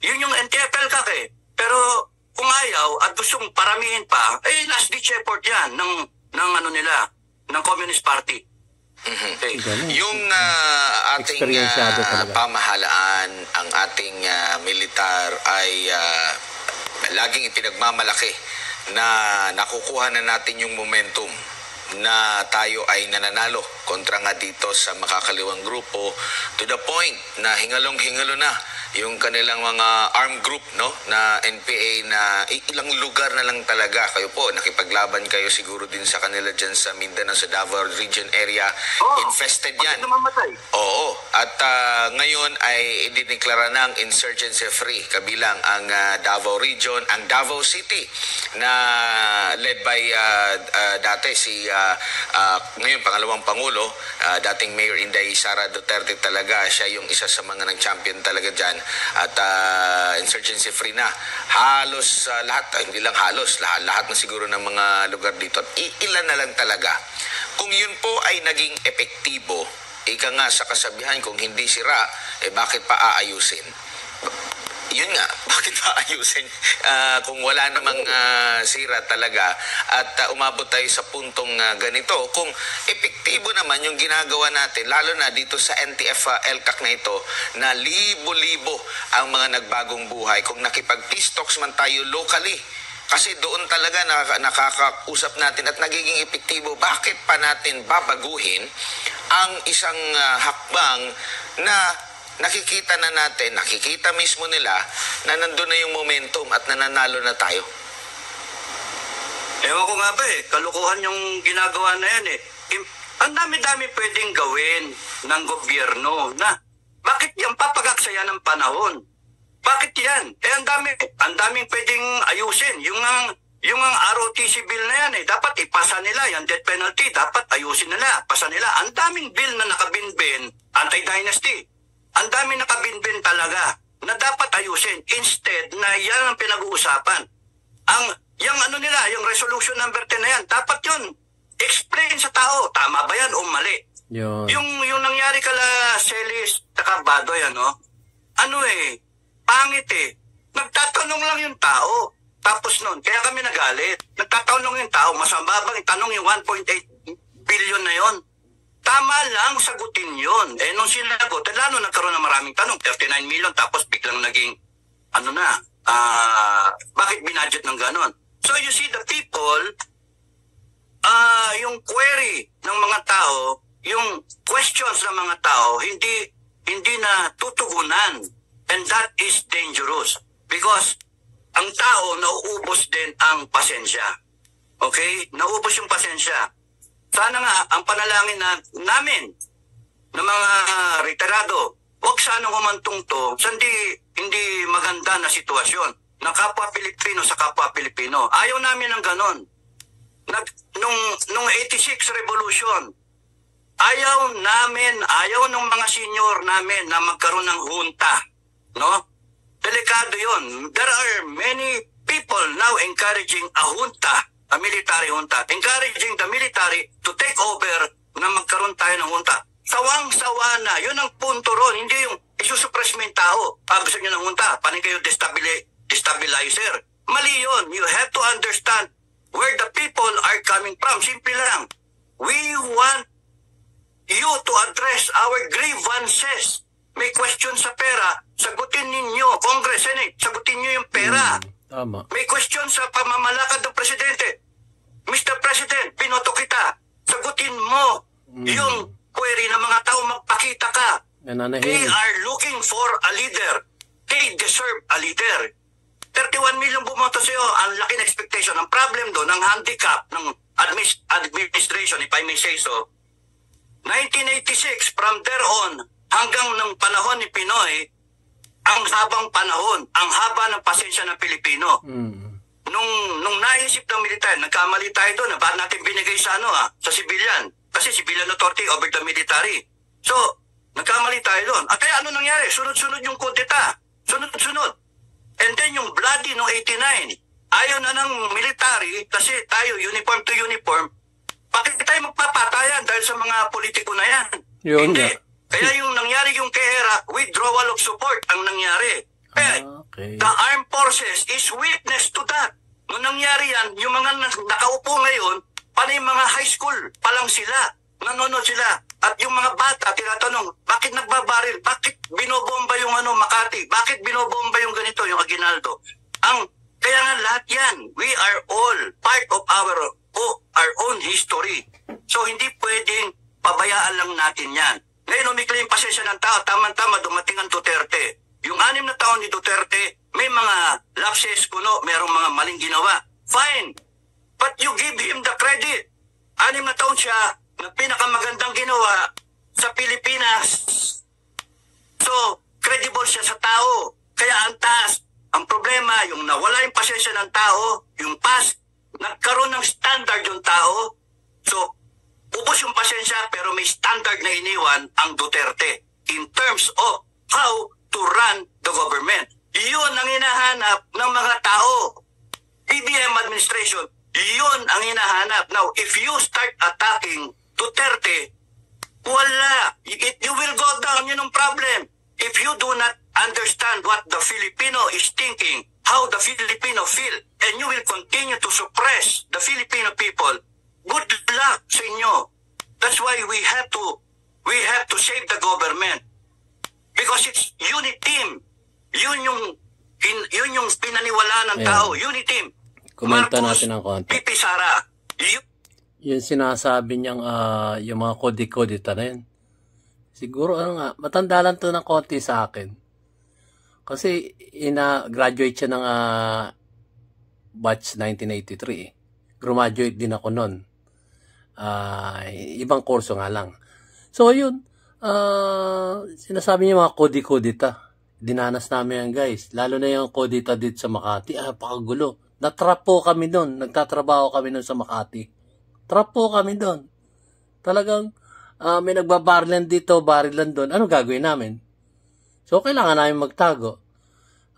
Yun yung NTFL ka eh. Pero kung ayaw at gustong paramihin pa, eh last ditch effort yan ng ano nila, ng Communist Party. Okay. Yung ating Eksperyensyado talaga. pamahalaan, ang ating militar ay laging ipinagmamalaki na nakukuha na natin yung momentum na tayo ay nananalo kontra nga dito sa makakaliwang grupo to the point na hingalong-hingalo na yung kanilang mga armed group no na NPA na ilang lugar na lang talaga kayo po nakipaglaban kayo siguro din sa kanila dyan sa Mindanao sa Davao region area infested yan. Oo. At ngayon ay idineklara ng insurgency free kabilang ang Davao region, ang Davao City na led by dati si ngayon pangalawang pangulo, dating Mayor Inday Sara Duterte talaga, siya yung isa sa mga nag-champion talaga dyan at insurgency free na. Halos lahat, hindi lang halos, lahat na siguro ng mga lugar dito. Ilan na lang talaga. Kung yun po ay naging epektibo, ika nga sa kasabihan, kung hindi sira, bakit pa aayusin? Yun nga, bakit pa ayusin kung wala namang sira talaga at umabot tayo sa puntong ganito. Kung epektibo naman yung ginagawa natin, lalo na dito sa NTF-ELCAC na ito, na libo-libo ang mga nagbagong buhay. Kung nakipag-peace talks man tayo locally, kasi doon talaga nakakausap natin at nagiging epektibo, bakit pa natin babaguhin ang isang hakbang na nakikita na natin, nakikita mismo nila na nandun na yung momentum at nananalo na tayo. Ewan ko nga ba eh, kalukuhan yung ginagawa na yan eh. Ang dami-dami pwedeng gawin ng gobyerno na bakit yan papagaksayan ng panahon? Bakit yan? Eh ang daming pwedeng ayusin. Yung ROTC bill na yan eh, dapat ipasa nila yung death penalty, dapat ayusin nila, pasa nila. Ang daming bill na nakabinbin, anti-dynasty. Ang dami nakabinbin talaga na dapat ayusin instead na yan ang pinag-uusapan. Yung yung resolution number 10 na yan, dapat yun explain sa tao, tama ba yan o mali? Yun. Yung nangyari kala Celis Takabado yan, no? Pangit eh. Nagtatanong lang yung tao. Tapos nun, kaya kami nagalit. Nagtatanong yung tao, masama bang itanong yung 1.8 billion na yon? Tama lang, sagutin yun. Nung sinagot, lalo nagkaroon ng maraming tanong, 39 million, tapos biglang naging, bakit binudget ng ganon? So you see, the people, yung query ng mga tao, yung questions ng mga tao, hindi na tutugunan. And that is dangerous. Because ang tao, nauubos din ang pasensya. Okay? Nauubos yung pasensya. Sana nga, ang panalangin namin ng mga retirado, huwag sanang humantong to sa hindi maganda na sitwasyon ng kapwa Pilipino sa kapwa Pilipino. Ayaw namin ng ganon. Nung 86 revolution, ayaw ng mga senior namin na magkaroon ng junta. No? Delikado yun. There are many people now encouraging a junta, a military junta, encouraging the military to take over na magkaroon tayo ng junta. Sawang-sawa na. Yun ang punto ron. Hindi yung isusuppress mo yung tao. Gusto nyo ng junta, paano kayo destabilizer? Mali yun. You have to understand where the people are coming from. Simple lang. We want you to address our grievances. May question sa pera, sagutin ninyo. Congress, Senate, sagutin nyo yung pera. Tama. May question sa pamamalakad ng presidente. Mr. President, binoto kita. Sagutin mo yung query ng mga tao, magpakita ka. They are looking for a leader. they deserve a leader. 31 million bumoto sa'yo, ang laki na expectation. Ang problem doon, ang handicap ng administration, if I may say so, 1986, from there on, hanggang ng panahon ni Pinoy, ang habang panahon, ang haba ng pasensya ng Pilipino. Nung naisip ng militar, nagkamali tayo doon, bakit natin binigay sa sa civilian? Kasi civilian authority over the military. So, nagkamali tayo doon. At kaya ano nangyari? Sunod-sunod yung kudeta. Sunod-sunod. And then yung bloody no 89, ayaw na ng military kasi tayo uniform to uniform. Bakit tayo magpapatayan dahil sa mga politiko na yan? Hindi. Kaya yung nangyari yung KERA, withdrawal of support ang nangyari. The armed forces is witness to that. Nung nangyari yan, yung mga nakaupo ngayon, paano yung mga high school pa lang sila? Nanonood sila. At yung mga bata, tinatanong, bakit nagbabaril? Bakit binobomba yung Makati? Bakit binobomba yung ganito, yung Aguinaldo? Kaya nga lahat yan, we are all part of our own history. So hindi pwedeng pabayaan lang natin yan. Ngayon, umikli yung pasensya ng tao, tama-tama dumating ang Duterte. Yung 6 na taon ni Duterte, may mga lapses kuno, merong mga maling ginawa. Fine. But you give him the credit. 6 na taon siya, na pinakamagandang ginawa sa Pilipinas. So, credible siya sa tao. Kaya ang taas, ang problema, yung nawala yung pasensya ng tao, yung past, nagkaroon ng standard yung tao. So, ubos yung pasensya pero may standard na iniwan ang Duterte in terms of how to run the government. Iyon ang hinahanap ng mga tao. BBM administration, iyon ang hinahanap. Now, if you start attacking Duterte, wala. You will go down. Yun ang problem. If you do not understand what the Filipino is thinking, how the Filipino feel, and you will continue to suppress the Filipino people, good luck sa inyo. That's why we have to save the government. Because it's unit team. Yun yung pinaniwalaan ng tao. Unit team. Komenta Marcos, natin ang konti. Pipi Sara. Yung sinasabi niyang yung mga kodi-kodita na yun. Siguro matanda lang to ng konti sa akin. Kasi graduate siya ng batch 1983. Graduate din ako noon. Ibang kurso nga lang. So yun, sinasabi niya mga kodi-kodita. Dinanas namin yan guys. Lalo na yung kodita dito sa Makati. Pakagulo. Natrap po kami doon. Nagtatrabaho kami doon sa Makati. Trap po kami doon. Talagang may nagbabarilan dito, barilan doon. Ano gagawin namin? So, kailangan namin magtago.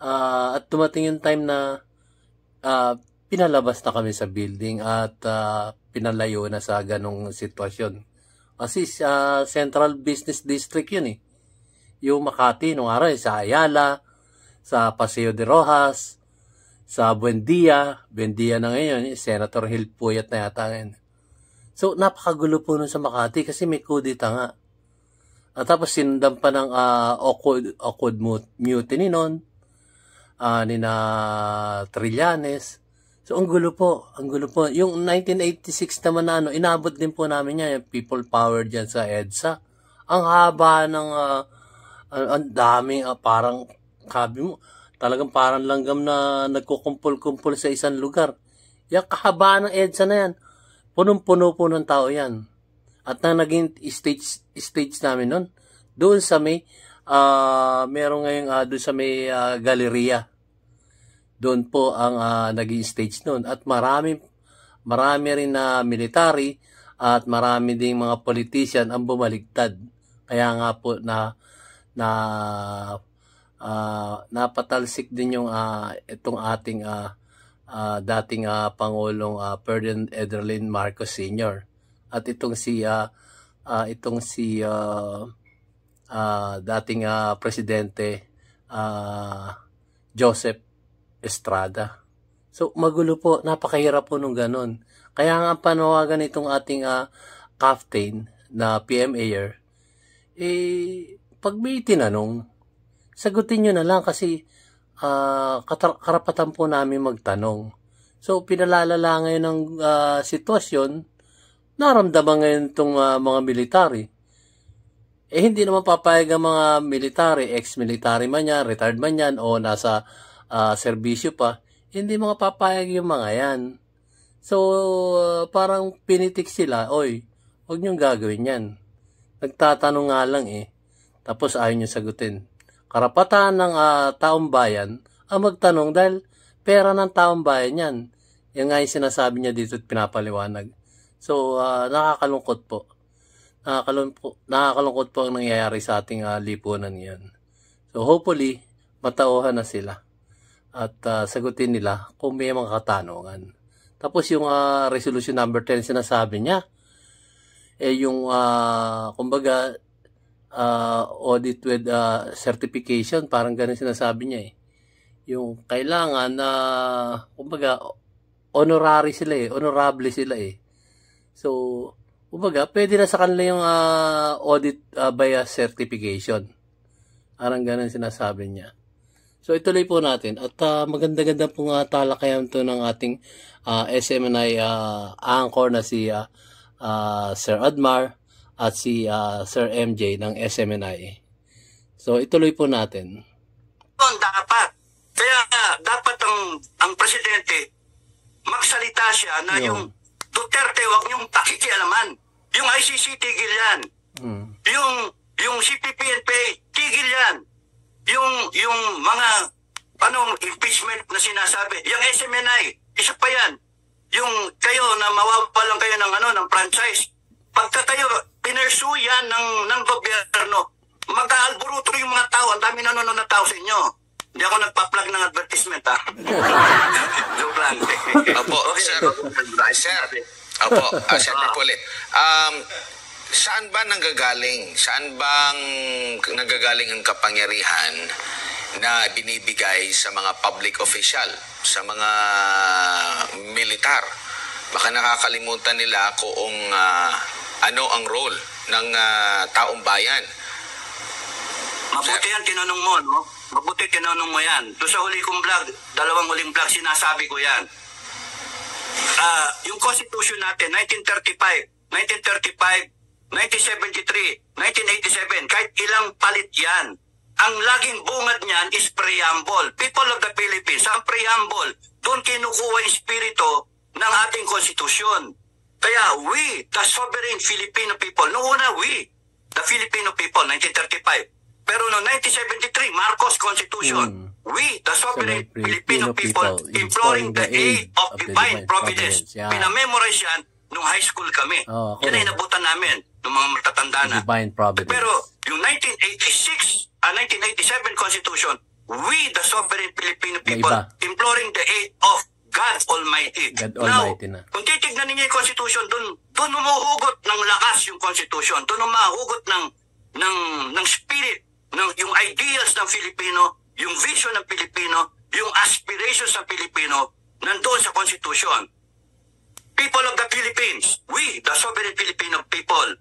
At dumating yung time na pinalabas na kami sa building at pinalayo na sa ganong sitwasyon. Kasi Central Business District yun eh. Yung Makati, nung araw, sa Ayala, sa Paseo de Rojas, sa Buendia na ngayon, Senator Hill Puyat na yata ngayon. So, napakagulo po nun sa Makati kasi may kudita nga. At tapos sinundan pa ng awkward mutiny nun, nina Trillanes. So, ang gulo po. Yung 1986 naman na inabot din po namin yan, yung people power dyan sa EDSA. Ang haba ng, ang daming, parang, sabi mo, talagang parang langgam na nagkukumpul-kumpul sa isang lugar. Yung kahabaan ng EDSA na yan, punong-puno po ng tao yan. At na naging stage namin nun, doon sa may, meron ngayong, doon sa may galeria. Doon po ang naging stage nun. At marami rin na military at marami ding mga politician ang bumaligtad. Kaya nga po napatalsik din yung itong ating dating Pangulong Ferdinand Ederlin Marcos Sr. At itong si dating presidente Joseph Estrada. So magulo po, napakahirap po nung ganun. Kaya nga panawagan itong ating captain na PMAer, pag may tinanong, sagutin nyo na lang kasi karapatan po namin magtanong. So, pinalalala ngayon ng sitwasyon, naramdaman ngayon itong mga military. hindi naman papayag ang mga military, ex-military man yan, retired man yan, o nasa serbisyo pa, hindi mga papayag yung mga yan. So, parang pinitik sila, oy, huwag niyong gagawin yan. Nagtatanong nga lang tapos ayaw niyo sagutin. Karapatan ng taong bayan ang magtanong dahil pera ng taong bayan yan. Yan nga yung sinasabi niya dito at pinapaliwanag. So, nakakalungkot po. Nakakalungkot po ang nangyayari sa ating lipunan ngayon. So, hopefully, matauhan na sila. At sagutin nila kung may mga katanungan. Tapos yung resolution number 10 sinasabi niya, yung, kumbaga, audit with certification, parang ganun sinasabi niya Yung kailangan na, kumbaga, honorary sila honorable sila So, kumbaga, pwede na sa kanila yung audit by certification. Parang ganun sinasabi niya. So, ituloy po natin. At maganda-ganda pong talakayan to ng ating SMNI anchor na si Sir Admar at si Sir MJ ng SMNI. So, ituloy po natin. Dapat. Kaya dapat ang presidente magsalita siya na yung Duterte wag niyong pakikialaman. Yung ICC tigil yan. Yung CPP-NPA tigil yan. Yung mga impeachment na sinasabi, yung SMNI, isa pa yan. Yung kayo na mawawalan kayo ng franchise. Pagka kayo pinersu yan ng gobyerno, mag-aalburuto yung mga tao, ang dami nanonood na tao sa inyo. Hindi ako nagpa-plug ng advertisement, Joke lang. Opo, sir. Opo, Sir Marcoleta. Saan ba nanggagaling? Saan bang nanggagaling ang kapangyarihan na binibigay sa mga public official, sa mga militar? Baka nakakalimutan nila kung ano ang role ng taong bayan. Mabuti yan, tinanong mo, no? Mabuti tinanong mo yan. Doon sa huli kong vlog, 2 huling vlog, sinasabi ko yan. Yung Constitution natin, 1935, 1973, 1987, kahit ilang palit yan. Ang laging bungad niyan is preamble. People of the Philippines, ang preamble, doon kinukuha yung spirito ng ating konstitusyon. Kaya we, the sovereign Filipino people, noong una we, the Filipino people, 1935. Pero noong 1973, Marcos Constitution, we, the sovereign Filipino people, imploring the aid of divine providence. Pinamemorize yan nung high school kami. Yan ay nabutan namin ng mga matatanda na. Pero yung 1987 Constitution, we, the sovereign Filipino people, imploring the aid of God Almighty. Now, kung titignan ninyo yung Constitution, doon humuhugot ng lakas yung Constitution. Doon humahugot ng spirit, yung ideals ng Filipino, yung vision ng Pilipino, yung aspirations ng Pilipino, nandoon sa Constitution. People of the Philippines, we, the sovereign Filipino people,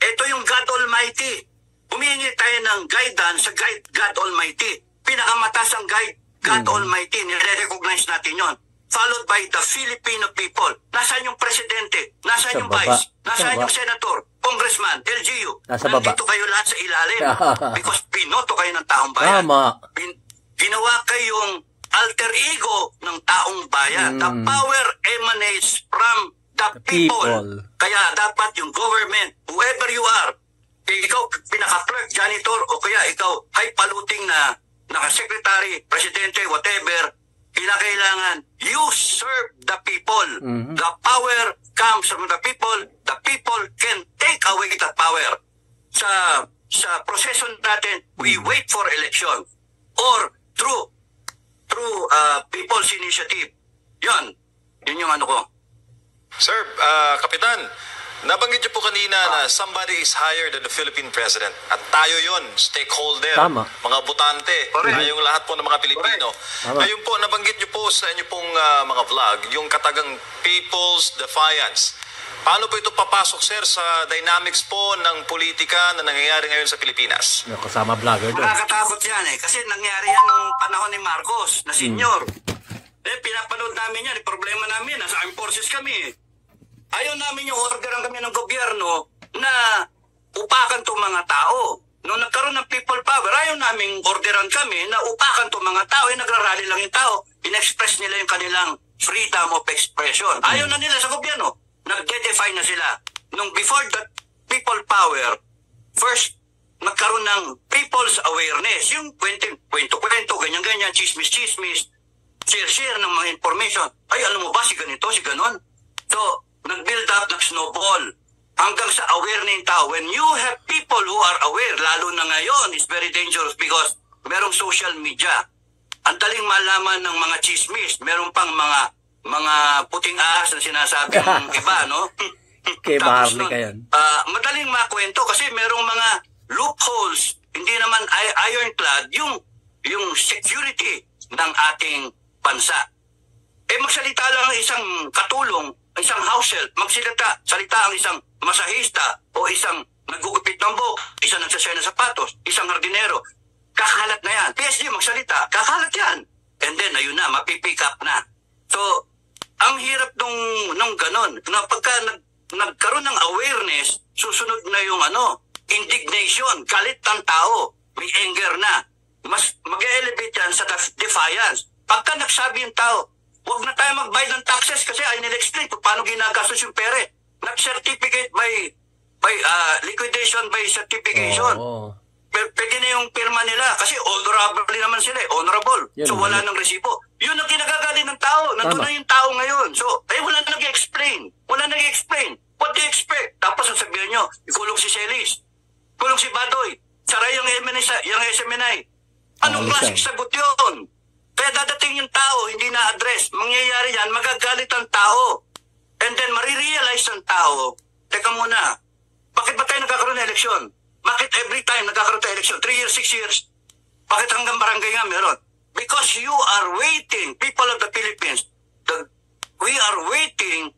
ito yung God Almighty. Humihingi tayo ng guidance sa God Almighty. Pinakamataas ang guide, God Almighty. Nire-recognize natin yon. Followed by the Filipino people. Nasaan yung presidente? Nasaan yung vice? Nasaan yung senator? Congressman? LGU? Nandito kayo lahat sa ilalim. Because pinoto kayo ng taong bayan. Ginawa kayong alter ego ng taong bayan. The power emanates from the people. Kaya dapat yung government, whoever you are, ikaw pinaka-clerk, janitor, o kaya ikaw ay paluting na naka-secretary, presidente, whatever, kinakailangan you serve the people. The power comes from the people. The people can take away that power. Sa proseso natin, we wait for election or through people's initiative. Yun yung ano ko. Sir, Kapitan, nabanggit niyo po kanina na somebody is higher than the Philippine President. At tayo yon, stakeholder, mga botante, tayong lahat po ng mga Pilipino. Ngayon po, nabanggit niyo po sa inyo pong mga vlog, yung katagang People's Defiance. Paano po ito papasok, sir, sa dynamics po ng politika na nangyayari ngayon sa Pilipinas? Kasama vlogger doon. Nakakatakot yan kasi nangyari yan nung panahon ni Marcos na senior. Pinapanood namin yan, problema namin, nasa armed forces kami. Ayaw namin yung orderan kami ng gobyerno na upakan itong mga tao. Nung nagkaroon ng people power, ayaw naming orderan kami na upakan itong mga tao. Nagrarally lang yung tao. In-express nila yung kanilang freedom of expression. Ayaw na nila sa gobyerno. Nag-define na sila. Nung before the people power, first, nagkaroon ng people's awareness. Yung kwento-kwento, ganyan-ganyan, chismis-chismis, share-share ng mga information. Ay, alam mo ba, si ganito, si ganon. So, nag-build up, nag-snowball. Hanggang sa aware na yung tao. When you have people who are aware, lalo na ngayon, it's very dangerous because merong social media. Ang daling malaman ng mga chismis. Meron pang mga puting ahas na sinasabi ng iba, no? Kay Tapos Barney nun, kayan. madaling makwento kasi merong mga loopholes, hindi naman ironclad yung security ng ating bansa. Magsalita lang ang isang katulong, isang house help, salita ang isang masahista o isang nagugupit ng buhok, isang nagsasaya ng sapatos, isang hardinero. Kakalat na yan. PSG magsalita, kakalat yan. And then, ayun na, mapipick up na. So, ang hirap nung ganon. Na pagka nagkaroon ng awareness, susunod na yung indignation, galit ng tao, may anger na. Mas mag-elevate yan sa defiance. Pagka nagsabi yung tao, huwag na tayo magbayad ng taxes kasi ay nil-explain kung paano ginagastos yung pere. Nag-certificate by liquidation by certification. Pwede na yung pirma nila kasi honorable naman sila, honorable. So wala nang resibo. Yun ang kinagagaling ng tao. Nandun na yung tao ngayon. So, wala na nag-explain. Wala nag-explain. What do you expect? Tapos ang sabihin nyo, ikulong si Celis, kulong si Badoy, saray yung SMNI. Anong klaseng sagot yun? Kaya dadating yung tao, hindi na-address. Mangyayari yan, magagalit ang tao. And then marirealize ng tao, teka muna, bakit ba tayo nagkakaroon ng eleksyon? Bakit every time nagkakaroon tayo eleksyon? 3 years, 6 years? Bakit hanggang barangay nga meron? Because you are waiting, people of the Philippines, we are waiting,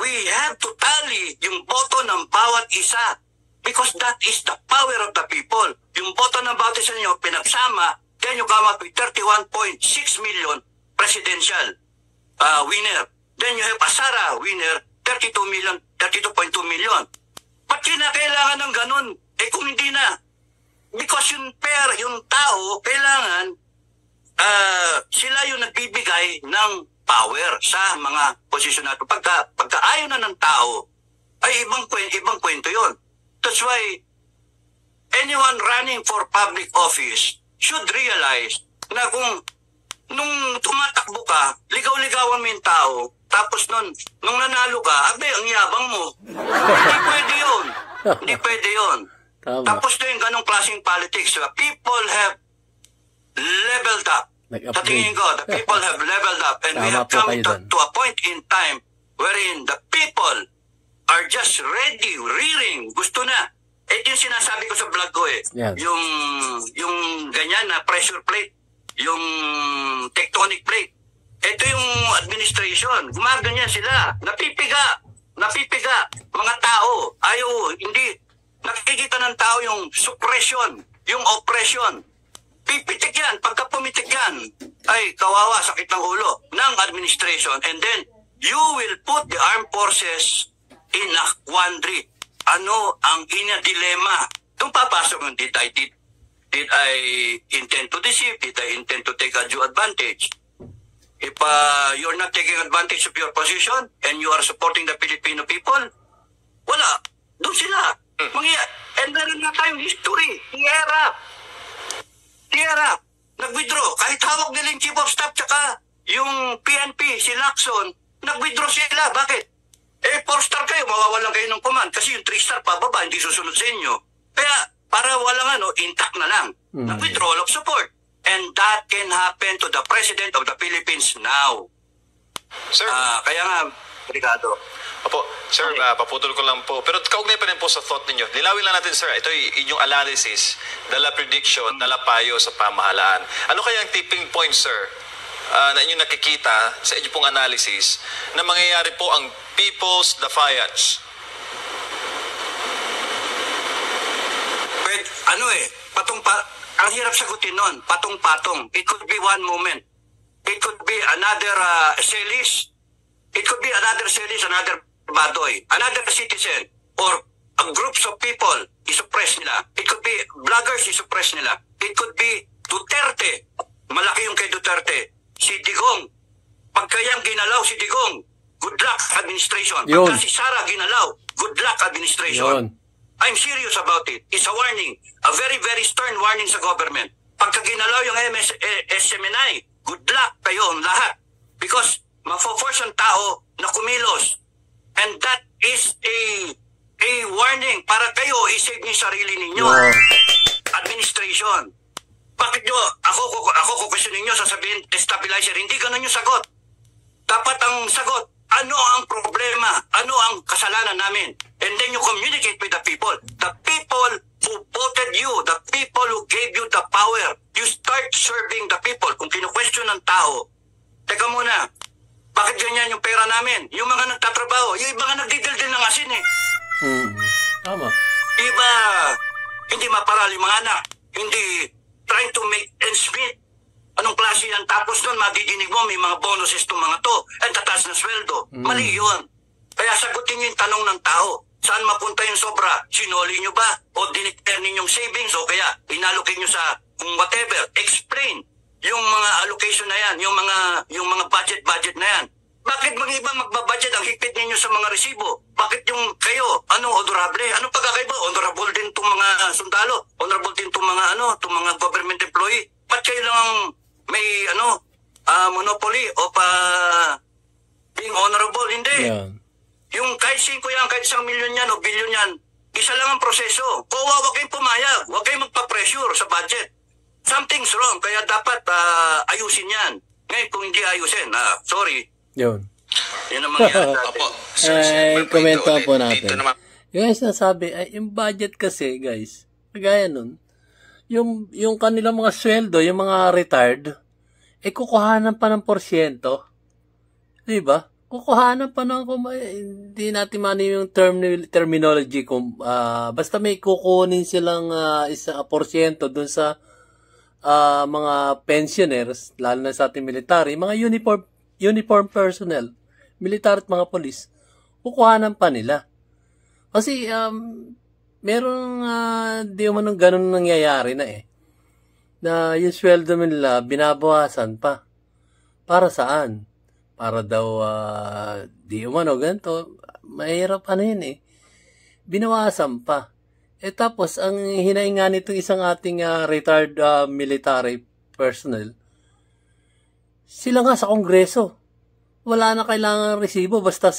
we have to tally yung boto ng bawat isa. Because that is the power of the people. Yung boto ng bawat isa nyo, pinagsama, then you come up with 31.6 million presidential winner. Then you have Asara winner, 32.2 million. Ba't kinakailangan ng ganun? Kung hindi na. Because yung tao, kailangan sila yung nagbibigay ng power sa mga posisyon natin. Pagka ayaw na ng tao, ay ibang kwento yun. That's why anyone running for public office should realize na nung tumatakbo ka, ligaw-ligawan mo yung tao, tapos nung nanalo ka, ang yabang mo. Hindi pwede yun. Hindi pwede yun. Tapos na yung ganong klaseng politics. People have leveled up. Sa tingin ko, the people have leveled up and we have come to a point in time wherein the people are just ready, rearing, gusto na. Ito yung sinasabi ko sa vlog ko yung ganyan na pressure plate, yung tectonic plate. Ito yung administration, gumaganyan sila, napipiga, mga tao, hindi, nakikita ng tao yung suppression, yung oppression. Pipitik yan, pagka pumitik yan, ay kawawa, sakit ng ulo ng administration. And then, you will put the armed forces in a quandary. Ano ang ina-dilemma? Kung papasok yung did I intend to deceive? Did I intend to take undue advantage? If you're not taking advantage of your position and you are supporting the Filipino people, wala. Doon sila. And meron na tayong history. Tierra. Nag-withdraw. Kahit hawak nila yung Chief of Staff tsaka yung PNP, si Lacson, nag-withdraw sila. Bakit? 4-star kayo, mawawalan kayo ng command. Kasi yung 3-star pababa, hindi susunod sa inyo. Kaya, para walang intact na lang. Nag-withdrawal of support. And that can happen to the President of the Philippines now. Sir? Kaya nga, Ricardo. Opo, sir, paputol ko lang po. Pero kaugnay pa rin po sa thought ninyo. Linawin lang natin, sir. Ito yung analysis, dala prediction, dala payo sa pamahalaan. Ano kaya ang tipping point, sir, na inyong nakikita sa inyong pong analysis na mangyayari po ang People's Defiance? Ang hirap sagutin nun, patong-patong. It could be one moment. It could be another Celis. It could be another Celis, another Badoy, another citizen, or groups of people, isuppress nila. It could be vloggers, isuppress nila. It could be Duterte. Malaki yung kay Duterte. Si Digong. Pagka yan ginalaw si Digong, good luck administration. Yun. Pagka si Sara ginalaw, good luck administration. Yun. I'm serious about it. It's a warning. A very, very stern warning sa government. Pagka ginalaw yung SMNI, good luck kayo lahat. Because mafo-force ang tao na kumilos. And that is a warning para kayo isave niyo sarili ninyo. Yun. Administration. Bakit nyo, ako kukwestiyonin nyo, sasabihin, destabilizer, hindi ganun yung sagot. Dapat ang sagot, ano ang problema? Ano ang kasalanan namin? And then you communicate with the people. The people who voted you, the people who gave you the power, you start serving the people. Kung kinu-question ng tao, teka muna, bakit ganyan yung pera namin? Yung mga nagtatrabaho, yung mga nagdidildil ng asin eh. Tama. Iba, hindi maparal yung mga anak, hindi trying to make ends meet. Anong klase yan? Tapos nun, madidinig mo, may mga bonuses itong mga to, at tataas na sweldo. Mali yun. Kaya sagutin niyo yung tanong ng tao. Saan mapunta yung sobra? Sinoli nyo ba? O diniter ninyong savings? O kaya inallocate nyo sa kung whatever? Explain yung mga allocation na yan, yung mga budget na yan. Bakit mga iba magbabudget ang higpit ninyo sa mga resibo? Bakit yung kayo, honorable? Anong pagkakaiba? Honorable din itong mga sundalo, honorable din itong mga government employee. Ba't kayo lang may monopoly o being honorable? Hindi. Yan. Yung kahit 5 yan, kahit 1 milyon yan o bilyon yan, isa lang ang proseso. Huwag kayong pumayag, huwag kayong magpa-pressure sa budget. Something's wrong, kaya dapat ayusin yan. Ngayon, kung hindi ayusin, sorry. Yun. Yun ang mangyayari natin. Opo. Komento po natin. Dito naman. Yung sinasabi, yung budget kasi, guys, kagaya nun, yung kanilang mga sweldo, yung mga retired, kukuhanan pa ng porsyento. Diba? Kukuhanan pa ng, hindi natin mani yung terminology, basta may kukunin silang porsyento dun sa mga pensioners, lalo na sa ating military, mga uniform personnel, militar at mga polis, kukuhanan pa nila. Kasi, merong, di naman ganun nangyayari na na yung sweldo nila, binabawasan pa. Para saan? Para daw, di umano, ganito, mahirap yun binawasan pa. Tapos, ang hinainga nitong isang ating retired military personnel, sila nga sa Kongreso. Wala na kailangan resibo, basta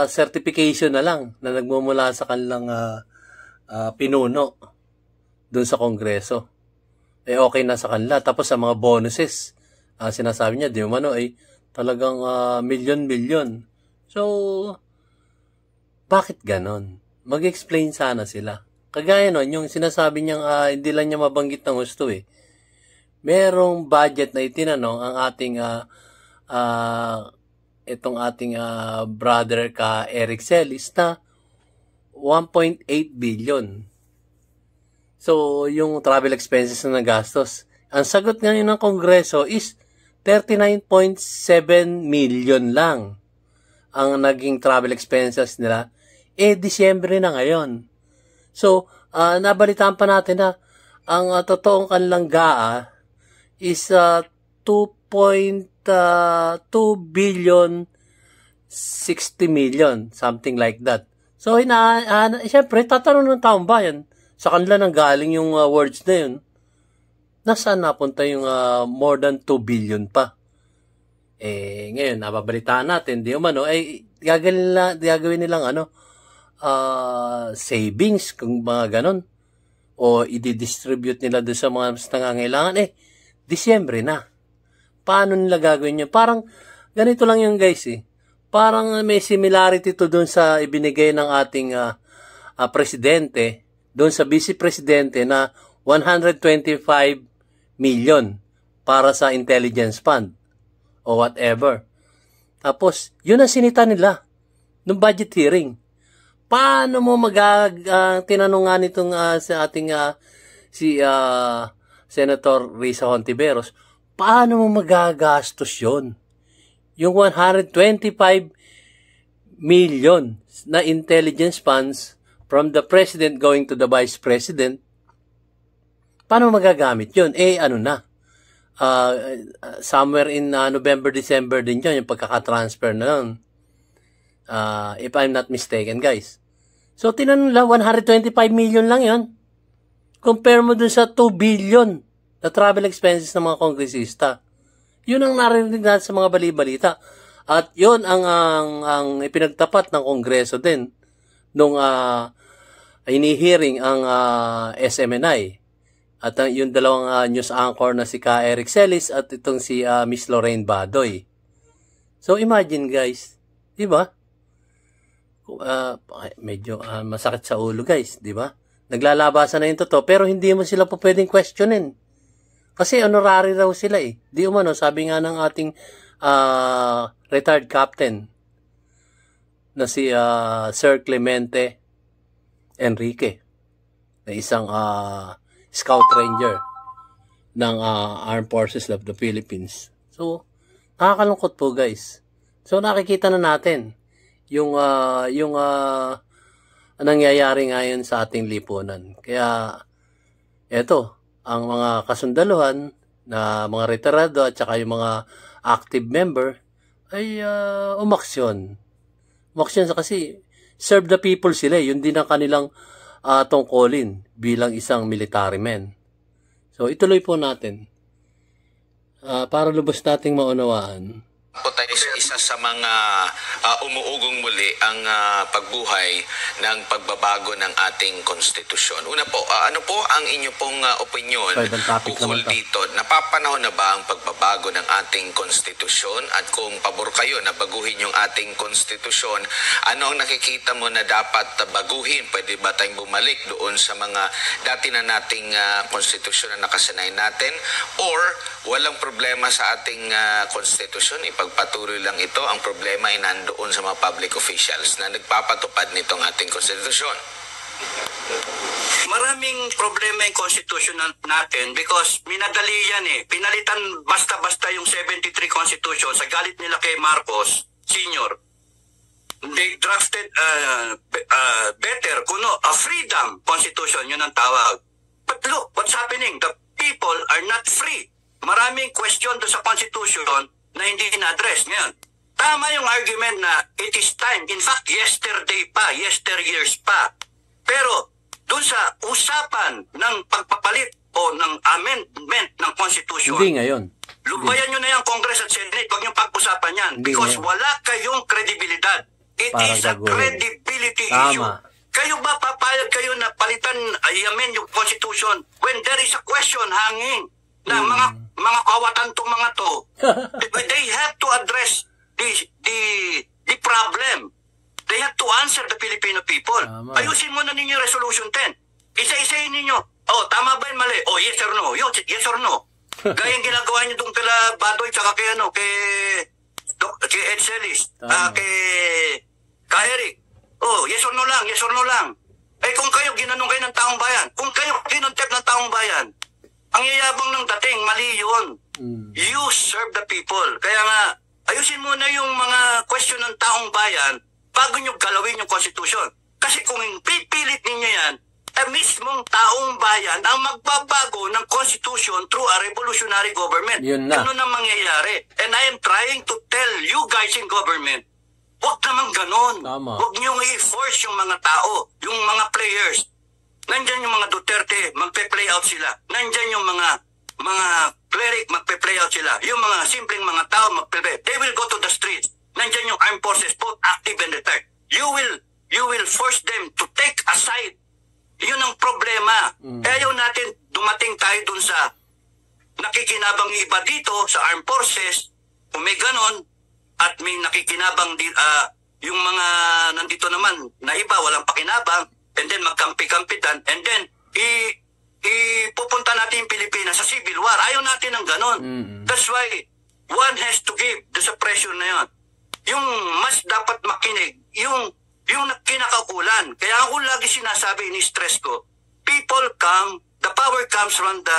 certification na lang na nagmumula sa kanilang pinuno doon sa Kongreso. Okay na sa kanila. Tapos sa mga bonuses, sinasabi niya, di umano, talagang milyon-milyon. So, bakit ganon? Mag-explain sana sila. Kagaya nun, yung sinasabi niyang hindi lang niya mabanggit ng gusto merong budget na itinanong ang ating itong ating brother ka Eric Celis na 1.8 billion. So, yung travel expenses na nagastos. Ang sagot ngayon ng Kongreso is 39.7 million lang ang naging travel expenses nila. Disyembre na ngayon. So, nabalitaan pa natin na ang totoong kanilang GAA is 2.2 billion 60 million, something like that. So, siyempre, tatanong ng taong bayan, sa kanila nang galing yung words na yun, nasaan napunta yung more than 2 billion pa? Ngayon, nababalitaan natin, di umano, gagawin nilang savings, kung mga ganon, o i-distribute nila doon sa mga mas nangangailangan, Disyembre na. Paano nila gagawin yun? Parang, ganito lang yung guys Parang may similarity to doon sa ibinigay ng ating presidente, doon sa vice presidente na 125 million para sa intelligence fund o whatever. Tapos, yun ang sinita nila nung budget hearing. Paano mo tinanong nga nitong sa ating si Senator Risa Hontiveros, paano mo magagastos yun? Yung 125 million na intelligence funds from the president going to the vice president, paano magagamit yun? Ano na? Somewhere in November, December din yun, yung pagkakatransfer na yun. If I'm not mistaken, guys. So, tinanong lang, 125 million lang yun. Compare mo dun sa 2 billion na travel expenses ng mga kongresista. Yun ang narinig natin sa mga bali-balita. At yun ang ipinagtapat ng Kongreso din nung inihearing ang SMNI. At yung dalawang news anchor na si Ka Eric Celis at itong si Miss Lorraine Badoy. So imagine guys, di ba? Medyo masakit sa ulo guys, di ba? Naglalabasan na yung totoo pero hindi mo sila po pwedeng questionin. Kasi honorary raw sila eh. Di umano, sabi nga ng ating retired captain na si Sir Clemente Enrique na isang Scout Ranger ng Armed Forces of the Philippines. So, nakakalungkot po guys. So, nakikita na natin yung nangyayari ngayon sa ating lipunan. Kaya, eto, ang mga kasundaluhan na mga retirado at saka yung mga active member ay umaksyon. Umaksyon kasi serve the people sila. Yun din ang kanilang tungkulin bilang isang military man. So, ituloy po natin para lubos nating maunawaan. Po tayo sa isa sa mga umuugong muli ang pagbuhay ng pagbabago ng ating konstitusyon. Una po, ano po ang inyo pong opinion ukol dito? Napapanahon na ba ang pagbabago ng ating konstitusyon? At kung pabor kayo na baguhin yung ating konstitusyon, ano ang nakikita mo na dapat baguhin? Pwede ba tayong bumalik doon sa mga dati na nating konstitusyon na nakasanay natin? Or walang problema sa ating konstitusyon, ipagpatuloy lang ito, ang problema ay nandoon sa mga public officials na nagpapatupad nitong ating konstitusyon. Maraming problema yung constitution natin because minadali yan eh. Pinalitan basta-basta yung 73 constitution sa galit nila kay Marcos Sr. They drafted better, a freedom constitution, yun ang tawag. But look, what's happening? The people are not free. Maraming question doon sa constitution na hindi in-address ngayon. Tama yung argument na it is time. In fact, yesteryears pa. Pero doon sa usapan ng pagpapalit o ng amendment ng Constitution, hindi ngayon. Lubayan nyo na yan, Congress at Senate. Huwag nyo pag-usapan yan. Hindi because ngayon. Wala kayong credibilidad. It Para is a gagawin. credibility Tama. issue. Kayo ba papayag kayo na palitan, i-amend yung Constitution when there is a question hanging na mga kawatan tong mga to? They have to address the problem. They have to answer the Filipino people. Tama. Ayusin mo na ninyo Resolution 10. Isa-isayin ninyo. Oh, tama ba yun, mali? Oh, yes or no? Yes or no? Gaya yung ginagawa nyo doon kila Badoy tsaka kay Ed Celis, kay Eric. Oh, yes or no lang, yes or no lang. Eh kung kayo ginanong kayo ng taong bayan, kung kayo kinontep ng taong bayan, ang yayabang ng dating, mali yun. You serve the people. Kaya nga, ayusin muna yung mga question ng taong bayan bago nyo galawin yung Constitution. Kasi kung pipilit ninyo yan, mismong taong bayan ang magbabago ng Constitution through a revolutionary government. Yun na. Ganun ang mangyayari. And I am trying to tell you guys in government, huwag naman ganun. Tama. Huwag niyong i-force yung mga tao, yung mga players. Nandyan yung mga Duterte, magpe-play out sila. Nandyan yung mga cleric, magpe-play out sila. Yung mga simpleng mga tao, magpe-play. They will go to the streets. Nandyan yung armed forces, both active and retired. You will force them to take a side. Yun ang problema. Ayaw natin dumating tayo dun sa nakikinabang iba dito sa armed forces, kung may ganon, at may nakikinabang yung mga nandito naman na iba, walang pakinabang, and then magkampi-kampitan, and then ipupunta natin yung Pilipinas sa civil war. Ayaw natin ng ganon. That's why one has to give the suppression na yun. Yung mas dapat makinig, yung kinakakulan. Kaya ako lagi sinasabi, ini-stress ko, the power comes from the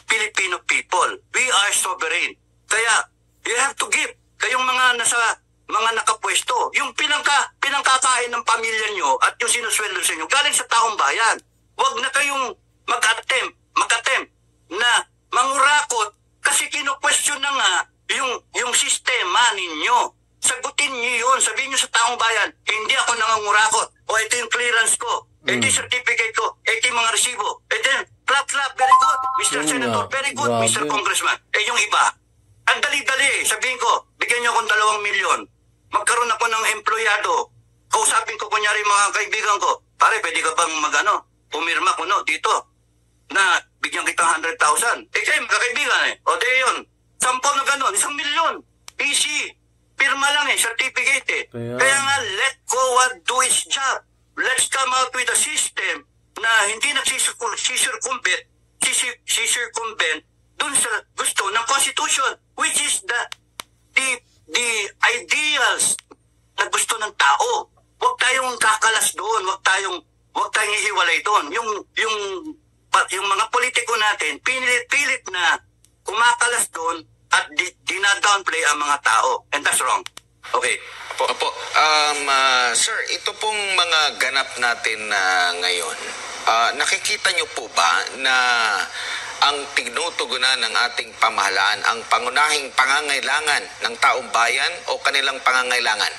Filipino people. We are sovereign. Kaya, you have to give. Kayong mga nasa mga nakapwesto. Yung pinangkakain ng pamilya nyo at yung sinusweldo sa inyo, galing sa taong bayan. Huwag na kayong mag-attempt na mangurakot kasi kino-question na nga yung sistema ninyo. Sagutin niyo yun. Sabihin niyo sa taong bayan, hindi ako nangangurakot. O ito yung clearance ko. Ito yung certificate ko. Ito yung mga resibo. Ito yung clap. Very good. Mr. Senator, very good. Mr. Congressman. Yung iba, ang dali-dali. Sabihin ko, bigyan niyo akong 2 milyon. Magkaroon ako ng empleyado. Kausapin ko kunyari mga kaibigan ko. Pare, pwede ka bang pumirma ko dito na bigyan kita 100,000. Kayo magkakaibigan O di yun. 10 na gano'n. 1 milyon. Easy. Pirma lang certificate Kaya nga, let COA do its job. Let's come out with a system na hindi nagsisircumvent dun sa gusto ng Constitution, which is the ideals na gusto ng tao. Huwag tayong kakalas doon, huwag tayong hihiwalay doon. Yung mga politiko natin, pilit na kumakalas doon at dinadownplay ang mga tao. And that's wrong. Okay. Opo. Sir, ito pong mga ganap natin ngayon, nakikita niyo po ba na ang tinutugunan ng ating pamahalaan ang pangunahing pangangailangan ng taong bayan o kanilang pangangailangan?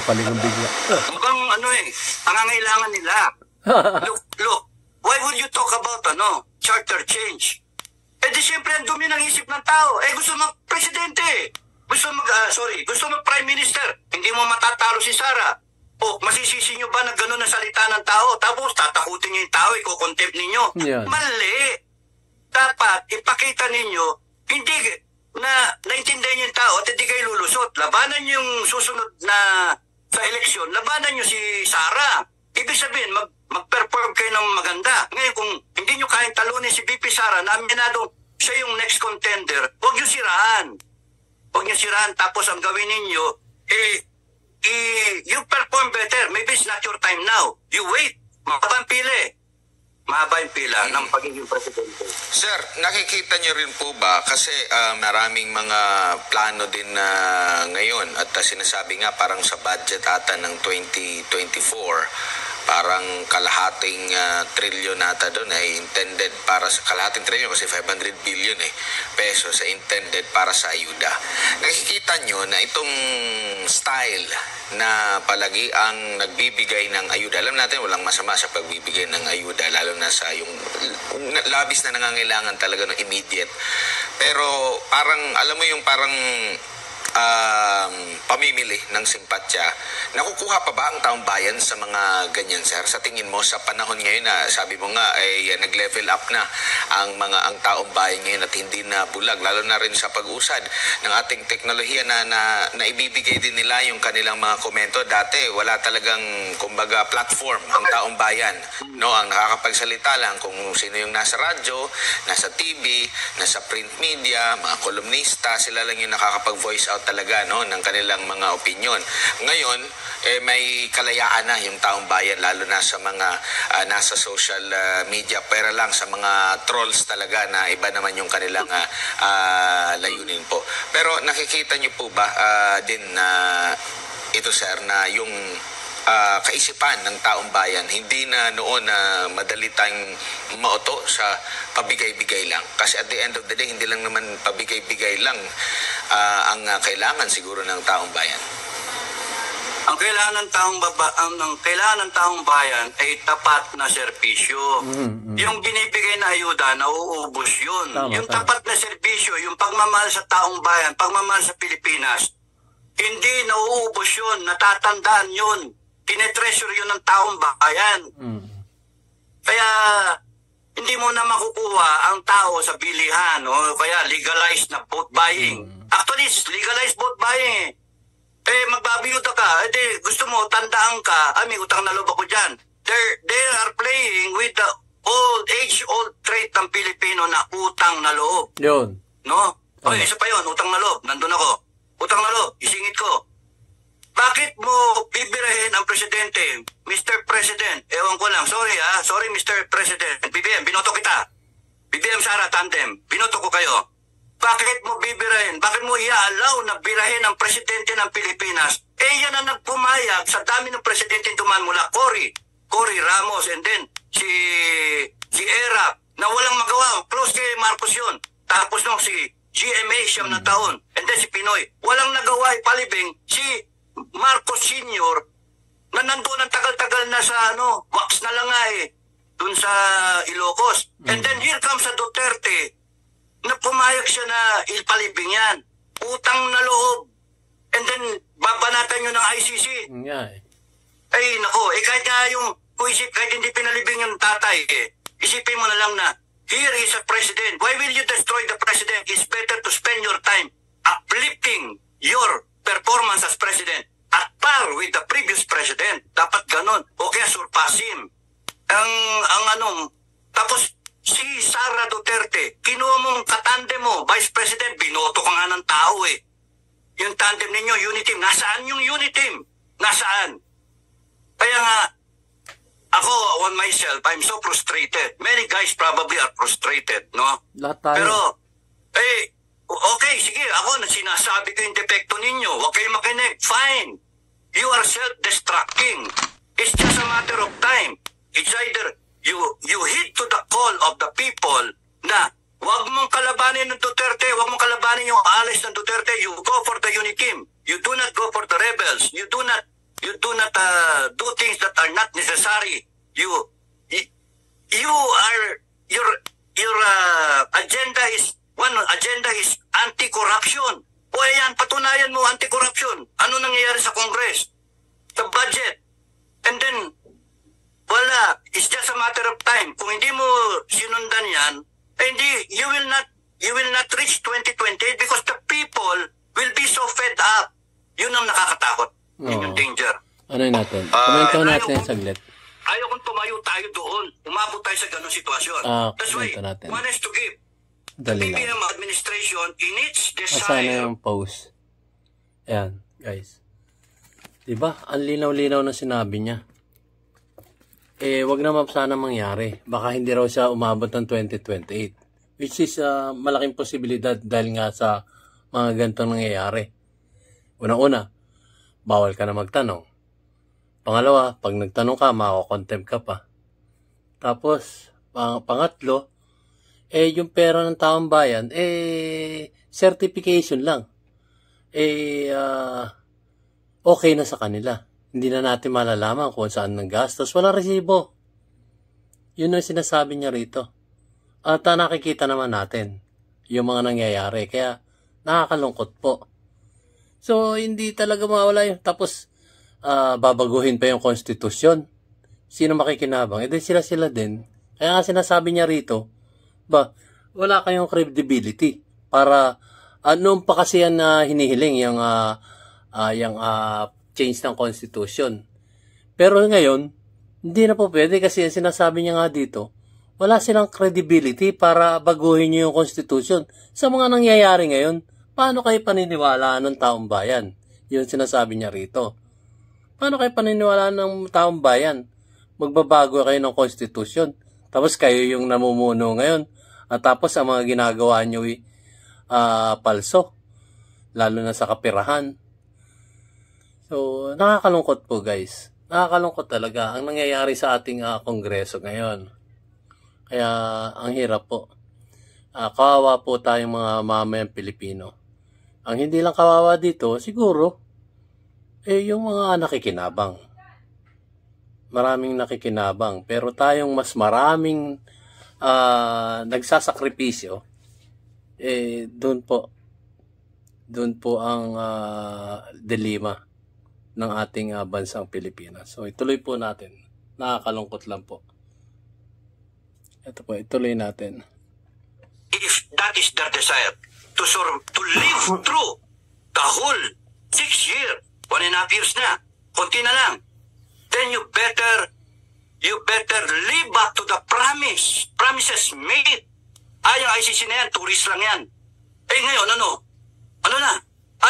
Paligang bigla. Mukhang pangangailangan nila. Look, why would you talk about charter change? Di siyempre ang dumi ng isip ng tao. Gusto mag-presidente. Gusto mag-prime minister. Hindi mo matatalo si Sara. Masisisi nyo ba na gano'n na salita ng tao? Tapos tatakutin nyo yung tao, iko-contempt ninyo. Yeah. Mali. Dapat ipakita ninyo, hindi na naintindihan yung tao at hindi kayo lulusot. Labanan nyo yung susunod na sa eleksyon. Labanan nyo si Sara. Ibig sabihin, mag-perform kayo ng maganda. Ngayon, kung hindi nyo kayang talunin si VP Sara na aminado siya yung next contender, huwag nyo sirahan. Huwag nyo sirahan. Tapos ang gawin ninyo, you perform better. Maybe it's not your time now. You wait. Mahaba yung pila ng pagiging presidente. Sir, nakikita niyo rin po ba kasi maraming mga plano din na ngayon at sinasabi nga parang sa budget ata ng 2024 parang kalahating trilyon ata doon ay intended para sa kalahating trilyon kasi 500 billion pesos ay intended para sa ayuda. Nakikita nyo na itong style na palagi ang nagbibigay ng ayuda. Alam natin walang masama sa pagbibigay ng ayuda lalo na sa yung labis na nangangailangan talaga ng immediate. Pero parang alam mo yung parang pamimili ng simpatya. Nakukuha pa ba ang taong bayan sa mga ganyan, sir? Sa tingin mo sa panahon ngayon na sabi mo nga ay nag-level up na ang taong bayan ngayon at hindi na bulag lalo na rin sa pag-usad ng ating teknolohiya na ibibigay din nila yung kanilang mga komento. Dati wala talagang kumbaga platform ang taong bayan, no? Ang nakakapagsalita lang kung sino yung nasa radyo, nasa TV, nasa print media, mga kolumnista, sila lang yung nakakapag-voice out talaga ng kanilang mga opinion. Ngayon, may kalayaan na yung taong bayan lalo na sa mga nasa social media pera lang sa mga trolls talaga na iba naman yung kanilang layunin po. Pero nakikita niyo po ba din na ito sir na yung kaisipan ng taong bayan hindi na noon na madali tayong mauto sa pabigay-bigay lang kasi at the end of the day hindi lang naman pabigay-bigay lang ang kailangan siguro ng taong bayan. Ang kailangan ng taong bayan ay tapat na serbisyo. Yung binibigay na ayuda, nauubos yun. Yung tapat na serbisyo, yung pagmamahal sa taong bayan, pagmamahal sa Pilipinas, hindi nauubos yun, natatandaan yun. Tinetreasure yun ng taong bayan. Kaya hindi mo na makukuha ang tao sa bilihan o kaya legalized na vote buying. Actually, it's legalized vote buying magbabiyuta ka, gusto mo, tandaan ka, may utang na loob ako dyan. They are playing with the age-old trait ng Pilipino na utang na loob. Yun. No? Isa pa yun, utang na loob. Nandun ako. Utang na loob, isingit ko. Bakit mo bibirahin ang presidente? Mr. President, ewan ko lang, sorry Mr. President. BBM, binoto kita. BBM Sara Tandem, binoto ko kayo. Bakit mo bibirahin? Bakit mo i-allow na birahin ang presidente ng Pilipinas? Yan ang nagpumayag sa dami ng presidente duman mula Cory Ramos, and then si Erap, na walang magawa. Close kay Marcos yun. Tapos nung si GMA siyam na taon, and then si Pinoy. Walang nagawa ipalibing si Marcos Sr. na nandoon ang tagal-tagal na sa wax na lang dun sa Ilocos. And then here comes sa Duterte na pumayag siya na ipalibing yan. Utang na loob. And then babanatan nyo ng ICC. Ay nako, kahit nga kahit hindi pinalibing yung tatay, isipin mo na lang na here is a president. Why will you destroy the president? It's better to spend your time uplifting your performance as president at par with the previous president. Dapat ganun. O kaya surpass him. Tapos si Sara Duterte, kinuha mong katandem mo, vice president, binoto ka nga ng tao Yung tandem ninyo, unity team. Nasaan yung unity team? Nasaan? Kaya nga, ako, on myself, I'm so frustrated. Many guys probably are frustrated, no? Lahat tayo. Pero, okay, sige, ako, sinasabi ko yung depekto ninyo. Huwag kayo makinig. Fine. You are self-destructing. It's just a matter of time. It's either you heed to the call of the people na huwag mong kalabanin ng Duterte, huwag mong kalabanin yung alis ng Duterte, you go for the unity team. You do not go for the rebels. You do not do things that are not necessary. Your agenda is anti-corruption. O ayan, patunayan mo anti-corruption. Ano nangyayari sa Congress? Sa budget. And then wala. It's just a matter of time. Kung hindi mo sinundan yan, you will not reach 2028 because the people will be so fed up. Yun ang nakakatakot. Yun yung danger. Ano natin? Komento natin saglit. Ayaw kong tumayo tayo doon. Umabot tayo sa ganong sitwasyon. That's why, one has to give. Dali the BBM administration in its desire. Sana yung post. Ayan, guys. Diba? Ang linaw-linaw na sinabi niya. Wag naman sana mangyari. Baka hindi raw siya umabot ng 2028. Which is malaking posibilidad dahil nga sa mga ganitong nangyayari. Una-una, bawal ka na magtanong. Pangalawa, pag nagtanong ka, mako-contempt ka pa. Tapos, pangatlo, yung pera ng taong bayan, certification lang. Okay na sa kanila. Hindi na natin malalaman kung saan nang gastos. Walang resibo. Yun ang sinasabi niya rito. At nakikita naman natin yung mga nangyayari. Kaya nakakalungkot po. So, hindi talaga mawala yun. Tapos, babaguhin pa yung konstitusyon. Sino makikinabang? Sila din. Kaya nga sinasabi niya rito, wala kayong credibility. Para, noon pa kasi yan hinihiling yung change ng constitution. Pero ngayon, hindi na po pwede kasi yung sinasabi niya nga dito, wala silang credibility para baguhin niyo yung constitution. Sa mga nangyayari ngayon, paano kayo paniniwalaan ng taong bayan? Yun sinasabi niya rito. Paano kayo paniniwalaan ng taong bayan? Magbabago kayo ng constitution. Tapos kayo yung namumuno ngayon. At tapos ang mga ginagawa niyo palso. Lalo na sa kapirahan. So, nakakalungkot po guys. Nakakalungkot talaga ang nangyayari sa ating kongreso ngayon. Kaya, ang hirap po. Kawawa po tayong mga mamayang Pilipino. Ang hindi lang kawawa dito, siguro, yung mga nakikinabang. Maraming nakikinabang. Pero tayong mas maraming nagsasakripisyo, doon po ang dilema ng ating bansang Pilipinas. So, ituloy po natin. Nakakalungkot lang po. Ito po, ituloy natin. If that is their desire, to live through the whole 6 years, 1.5 years na, konti na lang, then you better live up to the promises made. Yung ICC na yan, tourist lang yan. Ngayon, ano na?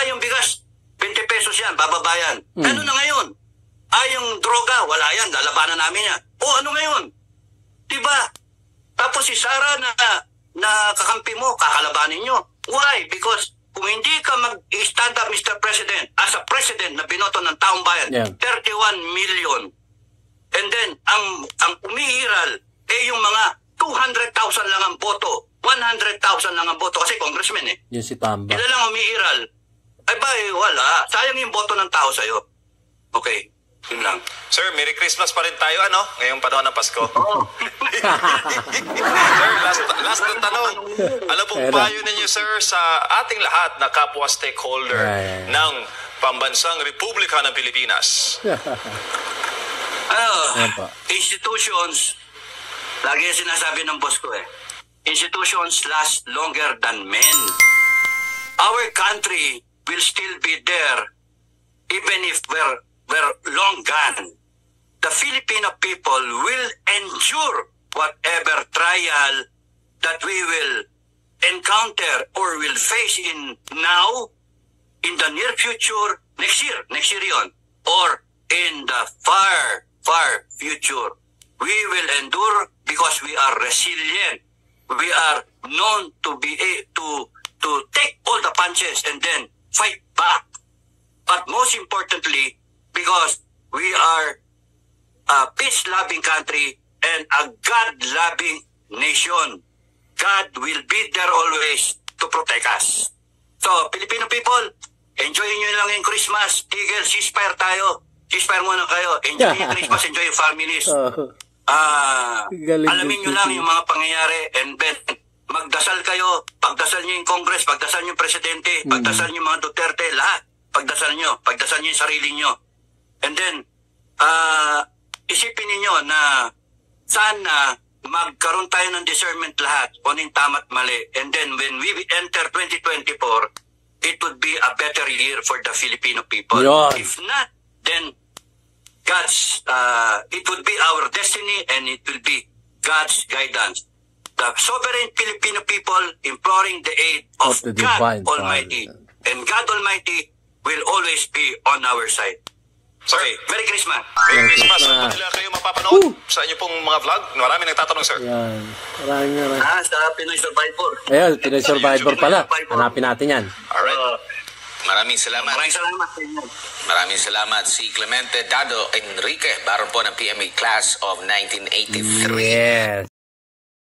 Yung bigas, 20 pesos yan, bababayan. Ano na ngayon? Yung droga, wala yan, lalabanan namin yan. Ano ngayon? Diba? Tapos si Sara na kakampi mo, kakalabanin nyo. Why? Because kung hindi ka mag-stand up, Mr. President, as a president na binoto ng taong bayan, Yeah. 31 million. And then, ang umiiral, yung mga 200,000 lang ang boto, 100,000 lang ang boto, kasi congressman Yun si Tamba. Ilan lang umiiral? Wala. Sayang yung boto ng tao sa'yo. Okay, yun lang. Sir, Merry Christmas pa rin tayo, ano? Ngayong panahon ng Pasko. Oo. Sir, last na tanong. Ano pong Pero- payo ninyo, sir, sa ating lahat na kapwa stakeholder Ay. ng Pambansang Republika ng Pilipinas? Ayan po. Institutions, lagi yung sinasabi ng boss ko institutions last longer than men. Our country will still be there even if we're long gone. The Filipino people will endure whatever trial that we will encounter or will face in now, in the near future, next year yon, or in the far future. We will endure because we are resilient. We are known to be to take all the punches and then fight back. But most importantly, because we are a peace-loving country and a God-loving nation. God will be there always to protect us. So, Filipino people, enjoy nyo lang yung Christmas. Tigil, ceasefire tayo. Ceasefire muna kayo. Enjoy yung Christmas, enjoy yung families. Galing Alamin nyo din, lang Titi. yung mga pangyayari and then magdasal kayo. Pagdasal nyo yung Congress, pagdasal nyo yung Presidente, pagdasal nyo yung mga Duterte, lahat. Pagdasal nyo yung sarili nyo. And then, isipin niyo na sana magkaroon tayo ng discernment lahat kung yung tama at mali. And then when we enter 2024, it would be a better year for the Filipino people. Yun. If not, then it would be our destiny and it will be God's guidance. The sovereign Filipino people imploring the aid of Of the God divine Almighty. Father. And God Almighty will always be on our side. Sir, Okay, Merry Christmas. Merry Merry Christmas. Christmas. At pagkila kayo mapapanood sa inyo pong mga vlog, marami nagtatanong, sir. Yan. Maraming. Sa Pinoy Survivor. Ayun, Pinoy Survivor pala. Hanapin natin yan. Alright. Maraming salamat. Maraming salamat sa inyo. Maraming salamat si Clemente Dado Enrique, baron po ng PMA Class of 1983. Yes.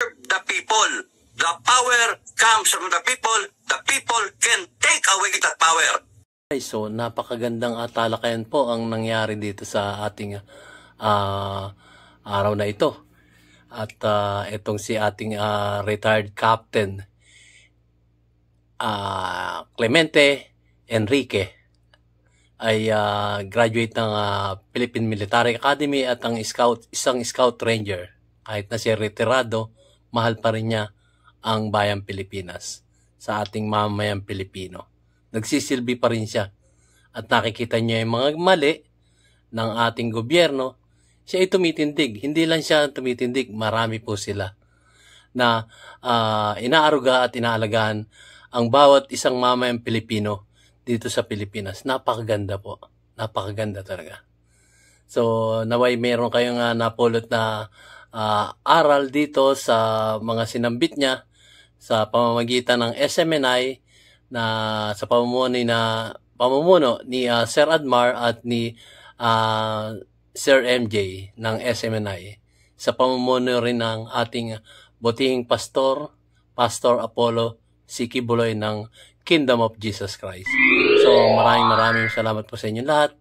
The people. The power comes from the people. The people can take away that power. Okay, so napakagandang talakayan po ang nangyari dito sa ating araw na ito. At itong si ating retired captain Clemente Enrique ay graduate ng Philippine Military Academy at isang scout ranger. Kahit na siya retirado, mahal pa rin niya ang bayang Pilipinas sa ating mamayang Pilipino. Nagsisilbi pa rin siya at nakikita niya yung mga mali ng ating gobyerno. Siya ay tumitindig. Hindi lang siya tumitindig, marami po sila na inaaruga at inaalagaan ang bawat isang mamayang Pilipino dito sa Pilipinas. Napakaganda po. Napakaganda talaga. So, naway meron kayong napulot na aral dito sa mga sinambit niya sa pamamagitan ng SMNI na sa pamumuno ni Sir Admar at ni Sir MJ ng SMNI, sa pamumuno rin ng ating butihing Pastor Apollo Siki Buloy ng Kingdom of Jesus Christ. So maraming salamat po sa inyo lahat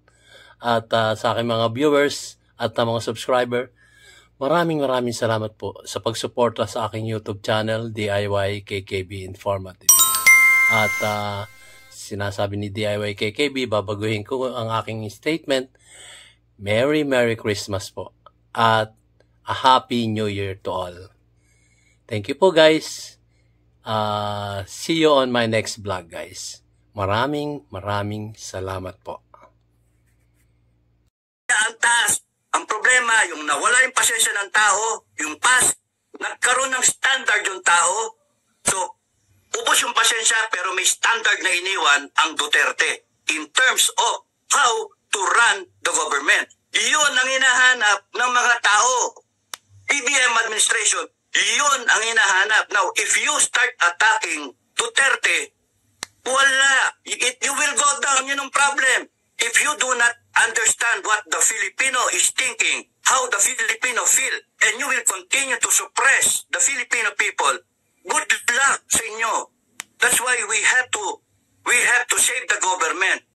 at sa aking mga viewers at mga subscriber. Maraming salamat po sa pagsuporta sa aking YouTube channel, DIY KKB Informative. At sinasabi ni DIY KKB, babaguhin ko ang aking statement. Merry Christmas po. At a Happy New Year to all. Thank you po guys. See you on my next vlog guys. Maraming salamat po. Ang taas. Ang problema, yung nawala yung pasensya ng tao, yung past, nagkaroon ng standard yung tao. So, ubos yung pasensya pero may standard na iniwan ang Duterte in terms of how to run the government. Iyon ang hinahanap ng mga tao. BBM administration, iyon ang hinahanap. Now, if you start attacking Duterte, wala. You will go down, yun ang problem. If you do not understand what the Filipino is thinking, how the Filipino feel, and you will continue to suppress the Filipino people, good luck sa inyo. That's why we have to save the government.